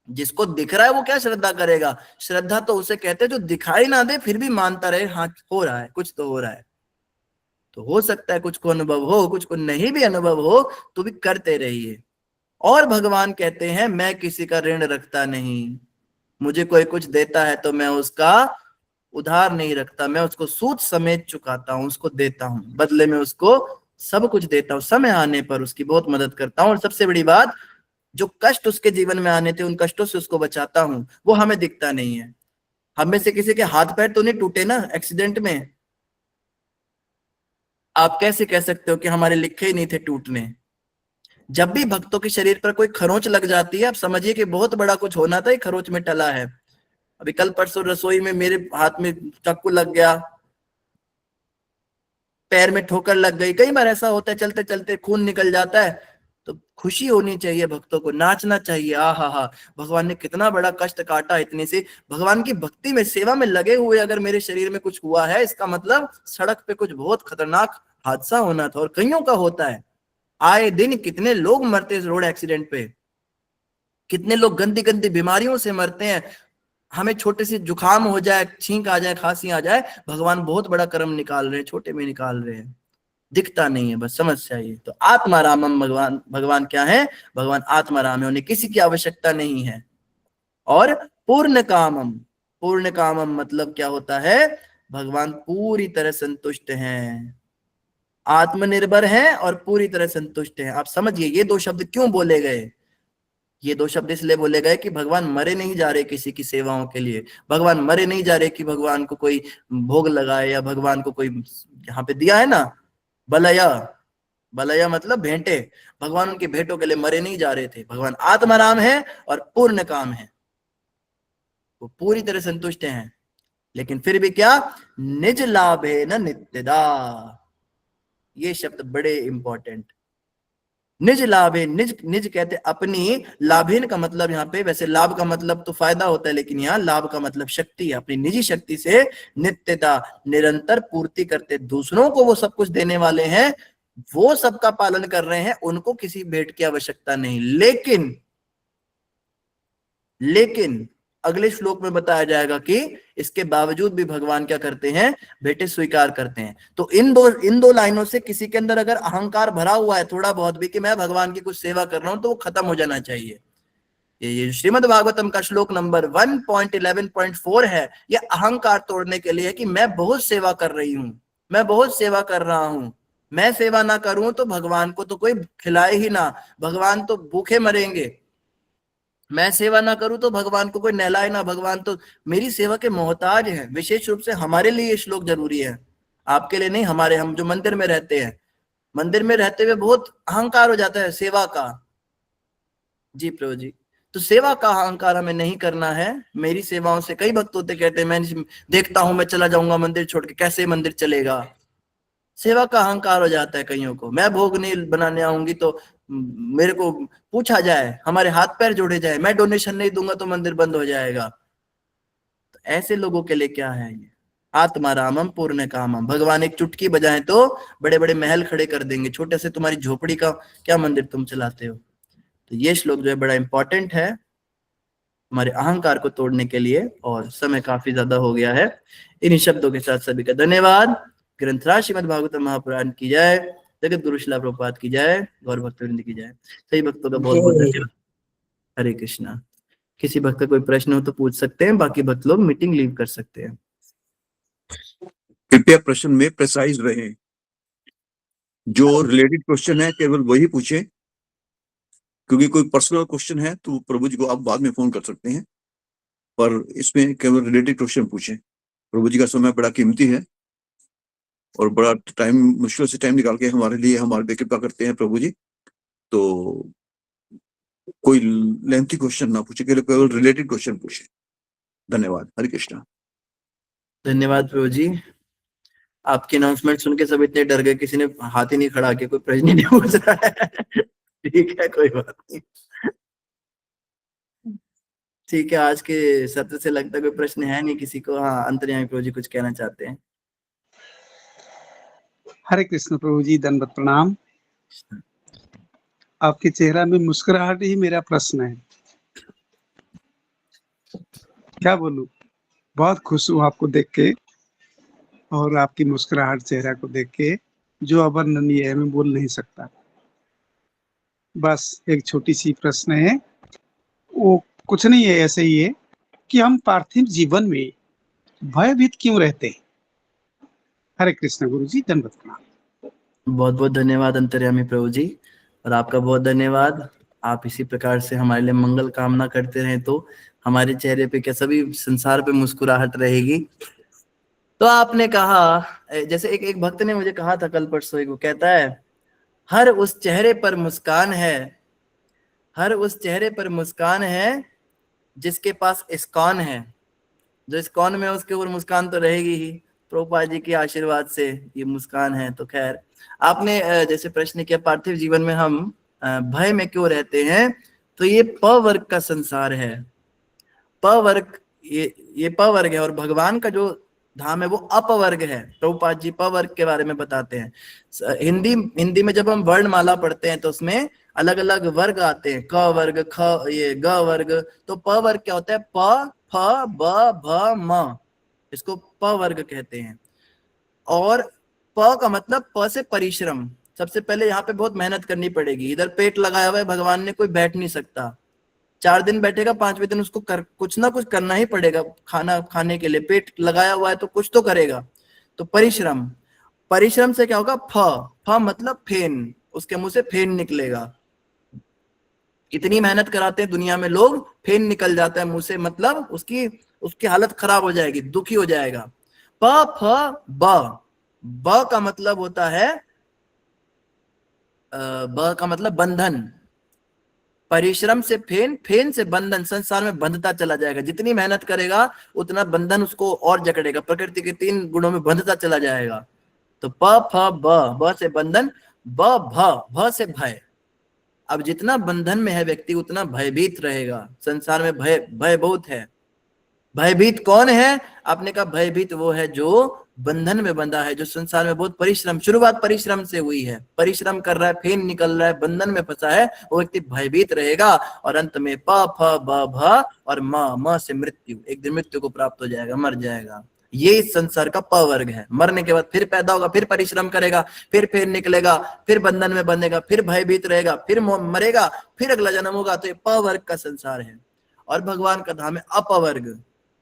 जिसको दिख रहा है वो क्या श्रद्धा करेगा, श्रद्धा तो उसे कहते हैं जो दिखाई ना दे फिर भी मानता रहे, हाँ हो रहा है, कुछ तो हो रहा है। तो हो सकता है कुछ को अनुभव हो, कुछ को नहीं भी अनुभव हो, तो भी करते रहिए। और भगवान कहते हैं मैं किसी का ऋण रखता नहीं, मुझे कोई कुछ देता है तो मैं उसका उधार नहीं रखता, मैं उसको सूद समेत चुकाता हूं, उसको देता हूं, बदले में उसको सब कुछ देता हूं, समय आने पर उसकी बहुत मदद करता हूं। और सबसे बड़ी बात, जो कष्ट उसके जीवन में आने थे उन कष्टों से उसको बचाता हूं, वो हमें दिखता नहीं है। हम में से किसी के हाथ पैर तो नहीं टूटे ना एक्सीडेंट में, आप कैसे कह सकते हो कि हमारे लिखे ही नहीं थे टूटने। जब भी भक्तों के शरीर पर कोई खरोंच लग जाती है, आप समझिए कि बहुत बड़ा कुछ होना था, खरोंच में टला है। अभी कल परसों रसोई में मेरे हाथ में चाकू लग गया, पैर में ठोकर लग गई, कई बार ऐसा होता है, चलते चलते खून निकल जाता है, तो खुशी होनी चाहिए, भक्तों को नाचना चाहिए, हा भगवान ने कितना बड़ा कष्ट काटा इतने से। भगवान की भक्ति में सेवा में लगे हुए अगर मेरे शरीर में कुछ हुआ है, इसका मतलब सड़क पे कुछ बहुत खतरनाक हादसा होना था, और कईयों का होता है। आए दिन कितने लोग मरते हैं रोड एक्सीडेंट पे, कितने लोग गंदी गंदी बीमारियों से मरते हैं। हमें छोटे से जुकाम हो जाए, छींक आ जाए, खांसी आ जाए, भगवान बहुत बड़ा कर्म निकाल रहे हैं, छोटे में निकाल रहे हैं, दिखता नहीं है, बस समस्या ये। तो आत्मारामम, भगवान क्या है, भगवान आत्माराम है, उन्हें किसी की आवश्यकता नहीं है। और पूर्ण कामम, पूर्ण कामम मतलब क्या होता है, भगवान पूरी तरह संतुष्ट हैं, आत्मनिर्भर हैं और पूरी तरह संतुष्ट हैं। आप समझिए ये दो शब्द क्यों बोले गए, ये दो शब्द इसलिए बोले गए कि भगवान मरे नहीं जा रहे किसी की सेवाओं के लिए, भगवान मरे नहीं जा रहे कि भगवान को कोई भोग लगाए, या भगवान को कोई यहाँ पे दिया है ना बलया, बलया मतलब भेंटे, भगवान उनकी भेंटों के लिए मरे नहीं जा रहे थे। भगवान आत्माराम है और पूर्ण काम है, वो पूरी तरह संतुष्ट हैं। लेकिन फिर भी क्या, निज लाभे न नित्यदा, ये शब्द बड़े इंपॉर्टेंट। निज लाभे, निज निज कहते अपनी, लाभेन का मतलब यहाँ पे, वैसे लाभ का मतलब तो फायदा होता है, लेकिन यहाँ लाभ का मतलब शक्ति, अपनी निजी शक्ति से नित्यता निरंतर पूर्ति करते, दूसरों को वो सब कुछ देने वाले हैं, वो सबका पालन कर रहे हैं, उनको किसी भेंट की आवश्यकता नहीं। लेकिन अगले श्लोक में बताया जाएगा कि इसके बावजूद भी भगवान क्या करते हैं, भेंटें स्वीकार करते हैं। तो इन दो लाइनों से किसी के अंदर अगर अहंकार भरा हुआ है थोड़ा बहुत भी कि मैं भगवान की कुछ सेवा कर रहा हूं, तो वो खत्म हो जाना चाहिए। ये श्रीमद् भागवतम का श्लोक नंबर 1.11.4 है, ये अहंकार तोड़ने के लिए है कि मैं बहुत सेवा कर रही हूं, मैं बहुत सेवा कर रहा हूं, मैं सेवा ना करूं तो भगवान को तो कोई खिलाए ही ना, भगवान तो भूखे मरेंगे, मैं सेवा ना करूं तो भगवान को कोई नहलाए ना, भगवान तो मेरी सेवा के मोहताज हैं। विशेष रूप से हमारे लिए ये श्लोक जरूरी है, आपके लिए नहीं। हमारे, हम जो मंदिर में रहते हैं, मंदिर में रहते हुए बहुत अहंकार हो जाता है सेवा का। जी प्रभु जी, तो सेवा का अहंकार हमें नहीं करना है। मेरी सेवाओं से कई भक्त होते कहते हैं मैं देखता हूं, मैं चला जाऊंगा मंदिर छोड़ के, कैसे मंदिर चलेगा, सेवा का अहंकार हो जाता है कईयों को। मैं भोग नहीं बनाने आऊंगी तो मेरे को पूछा जाए, हमारे हाथ पैर जोड़े जाए, मैं डोनेशन नहीं दूंगा तो मंदिर बंद हो जाएगा। तो ऐसे लोगों के लिए क्या है ये, आत्मारामम पूर्ण कामम, भगवान एक चुटकी बजाएं तो बड़े बड़े महल खड़े कर देंगे, छोटे से तुम्हारी झोपड़ी का क्या मंदिर तुम चलाते हो। तो ये श्लोक जो है बड़ा इंपॉर्टेंट है हमारे अहंकार को तोड़ने के लिए। और समय काफी ज्यादा हो गया है, इन्हीं शब्दों के साथ सभी का धन्यवाद। ग्रंथराज श्रीमद् भागवतम महापुराण की जय, जगत गुरु श्रील प्रभुपाद की जय, गौर भक्तवृंद की जय। सही भक्तों का बहुत बहुत धन्यवाद। हरे कृष्णा। किसी भक्त का कोई प्रश्न हो तो पूछ सकते हैं, बाकी भक्त लोग मीटिंग लीव कर सकते हैं। कृपया प्रश्न में प्रिसाइज रहें। जो रिलेटेड क्वेश्चन है केवल वही पूछें, क्योंकि कोई पर्सनल क्वेश्चन है तो प्रभु जी को आप बाद में फोन कर सकते हैं, पर इसमें केवल रिलेटेड क्वेश्चन पूछें। प्रभु जी का समय बड़ा कीमती है और बड़ा टाइम, मुश्किल से टाइम निकाल के हमारे लिए हमारे लिए कृपा करते हैं प्रभु जी। तो कोई लेंथी क्वेश्चन ना पूछे, केवल रिलेटेड क्वेश्चन पूछे। धन्यवाद। हरे कृष्णा। धन्यवाद प्रभु जी। आपकी अनाउंसमेंट सुन के सब इतने डर गए, किसी ने हाथ ही नहीं खड़ा किया, कोई प्रश्न ही नहीं पूछ रहा है। ठीक है, कोई बात नहीं। ठीक है, आज के सत्र से लगता है कोई प्रश्न है नहीं किसी को। हाँ, अंतर्यामी प्रभु जी कुछ कहना चाहते हैं। हरे कृष्ण प्रभु जी, दंडवत प्रणाम। आपके चेहरा में मुस्कुराहट ही मेरा प्रश्न है। क्या बोलूं, बहुत खुश हूं आपको देख के और आपकी मुस्कुराहट चेहरा को देख के, जो अवर्णनीय है, मैं बोल नहीं सकता। बस एक छोटी सी प्रश्न है, वो कुछ नहीं है, ऐसे ही है कि हम पार्थिव जीवन में भयभीत क्यों रहते हैं। हरे कृष्ण गुरु जी, दंडवत प्रणाम। बहुत बहुत धन्यवाद अंतर्यामी प्रभु जी, और आपका बहुत धन्यवाद। आप इसी प्रकार से हमारे लिए मंगल कामना करते रहें तो हमारे चेहरे पे क्या सभी संसार पे मुस्कुराहट रहेगी। तो आपने कहा, जैसे एक भक्त ने मुझे कहा था कल परसों, वो कहता है, हर उस चेहरे पर मुस्कान है, हर उस चेहरे पर मुस्कान है जिसके पास इस्कॉन है। जो इस्कॉन में उसके ऊपर मुस्कान तो रहेगी ही, प्रभुपाद जी के आशीर्वाद से ये मुस्कान है। तो खैर, आपने जैसे प्रश्न किया पार्थिव जीवन में हम भय में क्यों रहते हैं, तो ये प वर्ग का संसार है। प वर्ग, ये प वर्ग है, और भगवान का जो धाम है वो अपवर्ग है। प्रभुपाद जी प वर्ग के बारे में बताते हैं। हिंदी में जब हम वर्णमाला पढ़ते हैं तो उसमें अलग अलग वर्ग आते हैं, क वर्ग, ख, ये ग वर्ग। तो प वर्ग क्या होता है? प, फ, ब, भ, म, इसको प वर्ग कहते हैं। और प का मतलब प से परिश्रम। सबसे पहले यहाँ पे बहुत मेहनत करनी पड़ेगी। इधर पेट लगाया हुआ है भगवान ने, कोई बैठ नहीं सकता। 4 दिन बैठेगा, 5वें दिन उसको कुछ ना कुछ करना ही पड़ेगा। खाना खाने के लिए पेट लगाया हुआ है तो कुछ तो करेगा। तो परिश्रम, परिश्रम से क्या होगा? फ मतलब फेन, उसके मुंह से फेन निकलेगा। इतनी मेहनत कराते हैं दुनिया में लोग, फेन निकल जाता है मुंह से, मतलब उसकी हालत खराब हो जाएगी, दुखी हो जाएगा। प फ ब, ब का मतलब होता है, ब का मतलब बंधन। परिश्रम से फेन, फेन से बंधन, संसार में बंधता चला जाएगा। जितनी मेहनत करेगा उतना बंधन उसको और जकड़ेगा, प्रकृति के 3 गुणों में बंधता चला जाएगा। तो प फ ब से बंधन, ब भ से भय। अब जितना बंधन में है व्यक्ति उतना भयभीत रहेगा। संसार में भय बहुत है। भयभीत कौन है? आपने कहा भयभीत वो है जो बंधन में बंधा है, जो संसार में बहुत परिश्रम, शुरुआत परिश्रम से हुई है, परिश्रम कर रहा है, फेन निकल रहा है, बंधन में फंसा है, वो व्यक्ति भयभीत रहेगा। और अंत में प फ ब भ और म से मृत्यु, एक दिन मृत्यु को प्राप्त हो जाएगा, मर जाएगा। ये इस संसार का प वर्ग है। मरने के बाद फिर पैदा होगा, फिर परिश्रम करेगा, फिर फेन निकलेगा, फिर बंधन में बंधेगा, फिर भयभीत रहेगा, फिर मरेगा, फिर अगला जन्म होगा। तो ये प वर्ग का संसार है। और भगवान का धाम है अपवर्ग।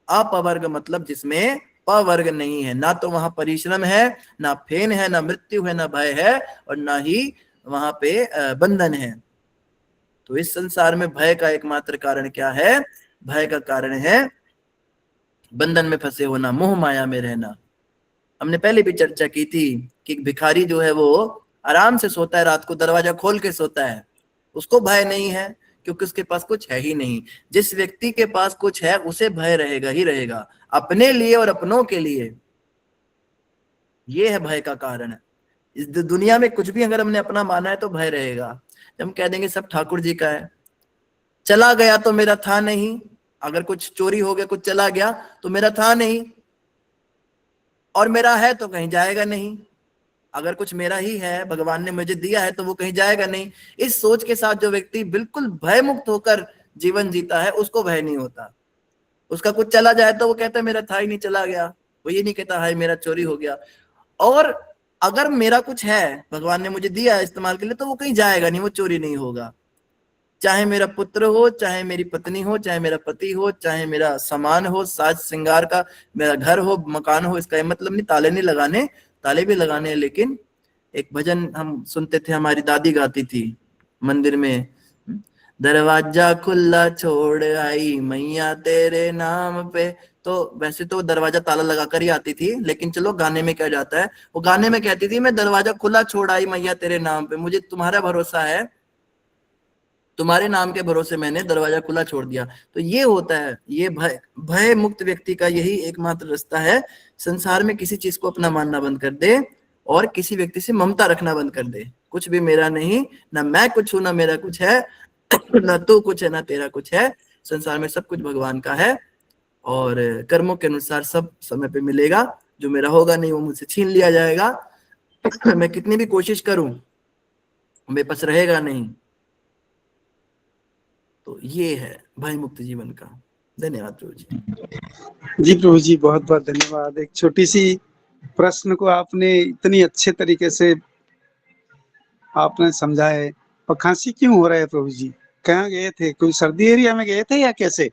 अपवर्ग मतलब जिसमें प वर्ग नहीं है, ना तो वहां परिश्रम है, ना फेन है, ना मृत्यु है, ना भय है, और ना ही वहां पे बंधन है। तो इस संसार में भय का एकमात्र कारण क्या है? भय का कारण है बंधन में फंसे होना, मोह माया में रहना। हमने पहले भी चर्चा की थी कि भिखारी जो है वो आराम से सोता है, रात को दरवाजा खोल के सोता है, उसको भय नहीं है, क्योंकि उसके पास कुछ है ही नहीं। जिस व्यक्ति के पास कुछ है उसे भय रहेगा ही रहेगा, अपने लिए और अपनों के लिए। ये है भय का कारण। इस दुनिया में कुछ भी अगर हमने अपना माना है तो भय रहेगा। जब हम कह देंगे सब ठाकुर जी का है, चला गया तो मेरा था नहीं, अगर कुछ चोरी हो गया, कुछ चला गया तो मेरा था नहीं, और मेरा है तो कहीं जाएगा नहीं। अगर कुछ मेरा ही है, भगवान ने मुझे दिया है, तो वो कहीं जाएगा नहीं। इस सोच के साथ जो व्यक्ति बिल्कुल भय मुक्त होकर जीवन जीता है, उसको भय नहीं होता। उसका कुछ चला जाए तो वो कहता है मेरा था ही नहीं, चला गया। वो ये नहीं कहता हाय मेरा चोरी हो गया। और अगर मेरा कुछ है, भगवान ने मुझे दिया है इस्तेमाल के लिए, तो वो कहीं जाएगा नहीं, वो चोरी नहीं होगा। चाहे मेरा पुत्र हो, चाहे मेरी पत्नी हो, चाहे मेरा पति हो, चाहे मेरा सामान हो, साज श्रृंगार का, मेरा घर हो, मकान हो, इसका मतलब नहीं ताले नहीं लगाने, ताले भी लगाने, लेकिन एक भजन हम सुनते थे, हमारी दादी गाती थी मंदिर में, दरवाजा खुला छोड़ आई मैया तेरे नाम पे। तो वैसे तो दरवाजा ताला लगा कर ही आती थी, लेकिन चलो गाने में क्या जाता है, वो गाने में कहती थी मैं दरवाजा खुला छोड़ आई मैया तेरे नाम पे, मुझे तुम्हारा भरोसा है, तुम्हारे नाम के भरोसे मैंने दरवाजा खुला छोड़ दिया। तो ये होता है, ये भय मुक्त व्यक्ति का यही एकमात्र रास्ता है, संसार में किसी चीज को अपना मानना बंद कर दे और किसी व्यक्ति से ममता रखना बंद कर दे। कुछ भी मेरा नहीं, ना मैं कुछ हूं ना मेरा कुछ है, ना तू कुछ है ना तेरा कुछ है, संसार में सब कुछ भगवान का है और कर्मों के अनुसार सब समय पे मिलेगा। जो मेरा होगा नहीं वो मुझसे छीन लिया जाएगा। मैं कितनी भी कोशिश करूं मेरे पास रहेगा नहीं। तो ये है भय मुक्त जीवन का। धन्यवाद प्रभु जी। जी प्रभु जी, बहुत बहुत धन्यवाद। एक छोटी सी प्रश्न को आपने इतनी अच्छे तरीके से आपने समझाए। और खांसी क्यों हो रहा है प्रभु जी? कहाँ गए थे? कोई सर्दी एरिया में गए थे या कैसे?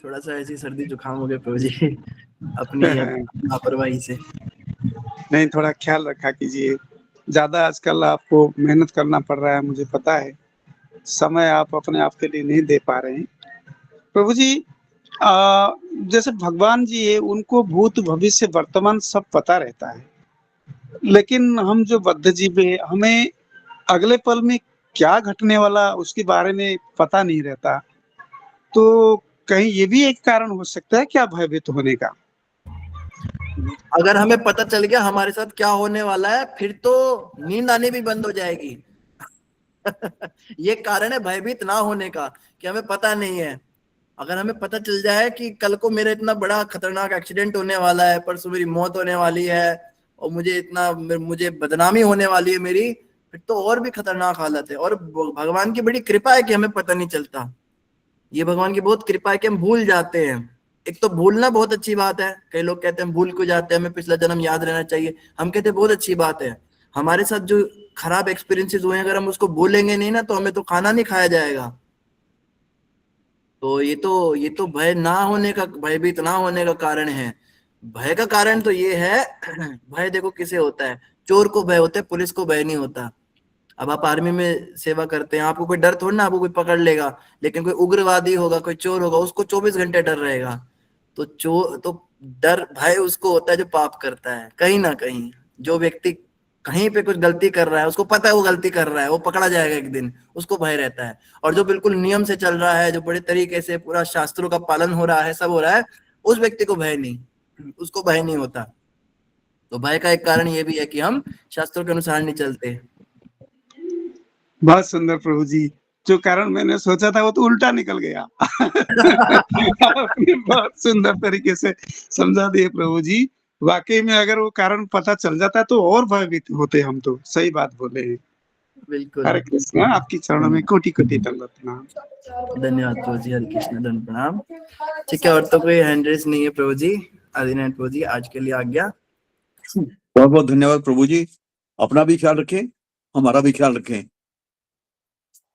थोड़ा सा ऐसी सर्दी जुकाम हो गया प्रभु जी अपनी लापरवाही से। नहीं, थोड़ा ख्याल रखा कीजिए। ज्यादा आजकल आपको मेहनत करना पड़ रहा है, मुझे पता है। समय आप अपने आप के लिए नहीं दे पा रहे हैं प्रभु जी। जैसे भगवान जी है, उनको भूत भविष्य वर्तमान सब पता रहता है, लेकिन हम जो बद्ध जीव है, हमें अगले पल में क्या घटने वाला उसके बारे में पता नहीं रहता। तो कहीं ये भी एक कारण हो सकता है क्या भयभीत होने का? अगर हमें पता चल गया हमारे साथ क्या होने वाला है, फिर तो नींद आनी भी बंद हो जाएगी। ये कारण है भयभीत ना होने का कि हमें पता नहीं है। अगर हमें पता चल जाए कि कल को मेरा इतना बड़ा खतरनाक एक्सीडेंट होने वाला है, परसों मेरी मौत होने वाली है और मुझे बदनामी होने वाली है मेरी, फिर तो और भी खतरनाक हालत है। और भगवान की बड़ी कृपा है कि हमें पता नहीं चलता। ये भगवान की बहुत कृपा है कि हम भूल जाते हैं। एक तो भूलना बहुत अच्छी बात है। कई लोग कहते हैं भूल को जाते हैं, हमें पिछला जन्म याद रहना चाहिए। हम कहते हैं बहुत अच्छी बात है। हमारे साथ जो खराब एक्सपीरियंसेस हुए हैं, अगर हम उसको भूलेंगे नहीं ना, तो हमें तो खाना नहीं खाया जाएगा। तो ये तो भय ना होने का, भयभीत ना होने का कारण है। भय का कारण तो ये है, भय देखो किसे होता है, चोर को भय होता है, पुलिस को भय नहीं होता। अब आप आर्मी में सेवा करते हैं, आपको कोई डर थोड़ा ना आपको कोई पकड़ लेगा, लेकिन कोई उग्रवादी होगा, कोई चोर होगा, उसको 24 घंटे डर रहेगा। तो डर भय उसको होता है जो पाप करता है। कहीं ना कहीं जो व्यक्ति कहीं पे कुछ गलती कर रहा है, उसको पता है वो गलती कर रहा है, वो पकड़ा जाएगा एक दिन, उसको भय रहता है। और जो बिल्कुल नियम से चल रहा है, जो बड़े तरीके से पूरा शास्त्रों का पालन हो रहा है, सब हो रहा है, उस व्यक्ति को भय नहीं, उसको भय नहीं होता। तो भय का एक कारण ये भी है कि हम शास्त्रों के अनुसार नहीं चलते। बहुत सुंदर प्रभु जी। जो कारण मैंने सोचा था वो तो उल्टा निकल गया। आपने बहुत सुंदर तरीके से समझा दिए प्रभु जी। वाकई में अगर वो कारण पता चल जाता तो और भयभीत होते हम। तो सही बात बोले हैं। बिल्कुल। हरे कृष्ण। आपकी चरणों में कोटि कोटि दंडवत प्रणाम। धन्यवाद प्रभु जी। हरे कृष्ण। धन्य प्रणाम। ठीक है, और तो कोई हैंड रेस नहीं है प्रभु जी। आदिनाथ प्रभु जी, आज के लिए आज्ञा। बहुत बहुत धन्यवाद प्रभु जी। अपना भी ख्याल रखें, हमारा भी ख्याल रखें।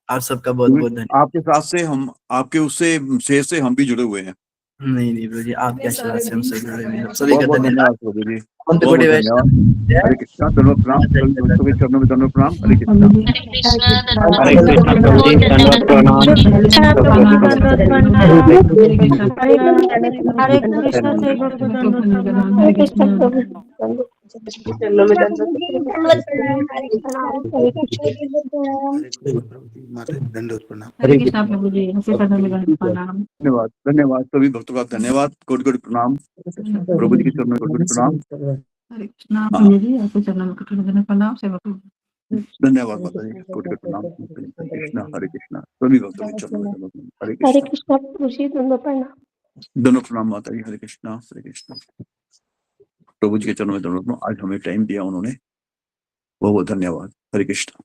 आप सबका बहुत बहुत धन्यवाद। आपके साथ से हम, आपके उससे शेर से हम भी जुड़े हुए हैं। नहीं प्रभु जी, आपके आशीर्वाद से हम सब जुड़े हुए हैं। सभी का बहुत धन्यवाद प्रभु जी। बहुत धन्यवाद। हरे कृष्णा। धन्यवाद प्रणाम। सभी भक्तों के चरणों में धन्यवाद प्रणाम। हरे कृष्णा। हरे कृष्णा प्रभु जी, धन्यवाद प्रणाम। हरे कृष्ण से दंडवत प्रणाम। हरे कृष्णा प्रभु जी, प्रणाम। धन्यवाद धन्यवाद सभी भक्तों का धन्यवाद। कोटि कोटि प्रणाम प्रभु जी के चरणों में, कोटि कोटि प्रणाम। हरे कृष्णा प्रभु जी, आपके चरणों में कोटि कोटि प्रणाम। सेवा धन्यवाद माता जी, कोटि कोटि प्रणाम। हरे कृष्णा। हरे कृष्णा। सभी भक्तों के चरणों में हरे कृष्णा। दोनों प्रणाम माता जी। हरे कृष्णा। हरे कृष्णा। प्रभु जी के चरणों में दोनों। आज हमें टाइम दिया उन्होंने, बहुत बहुत धन्यवाद। हरे कृष्णा।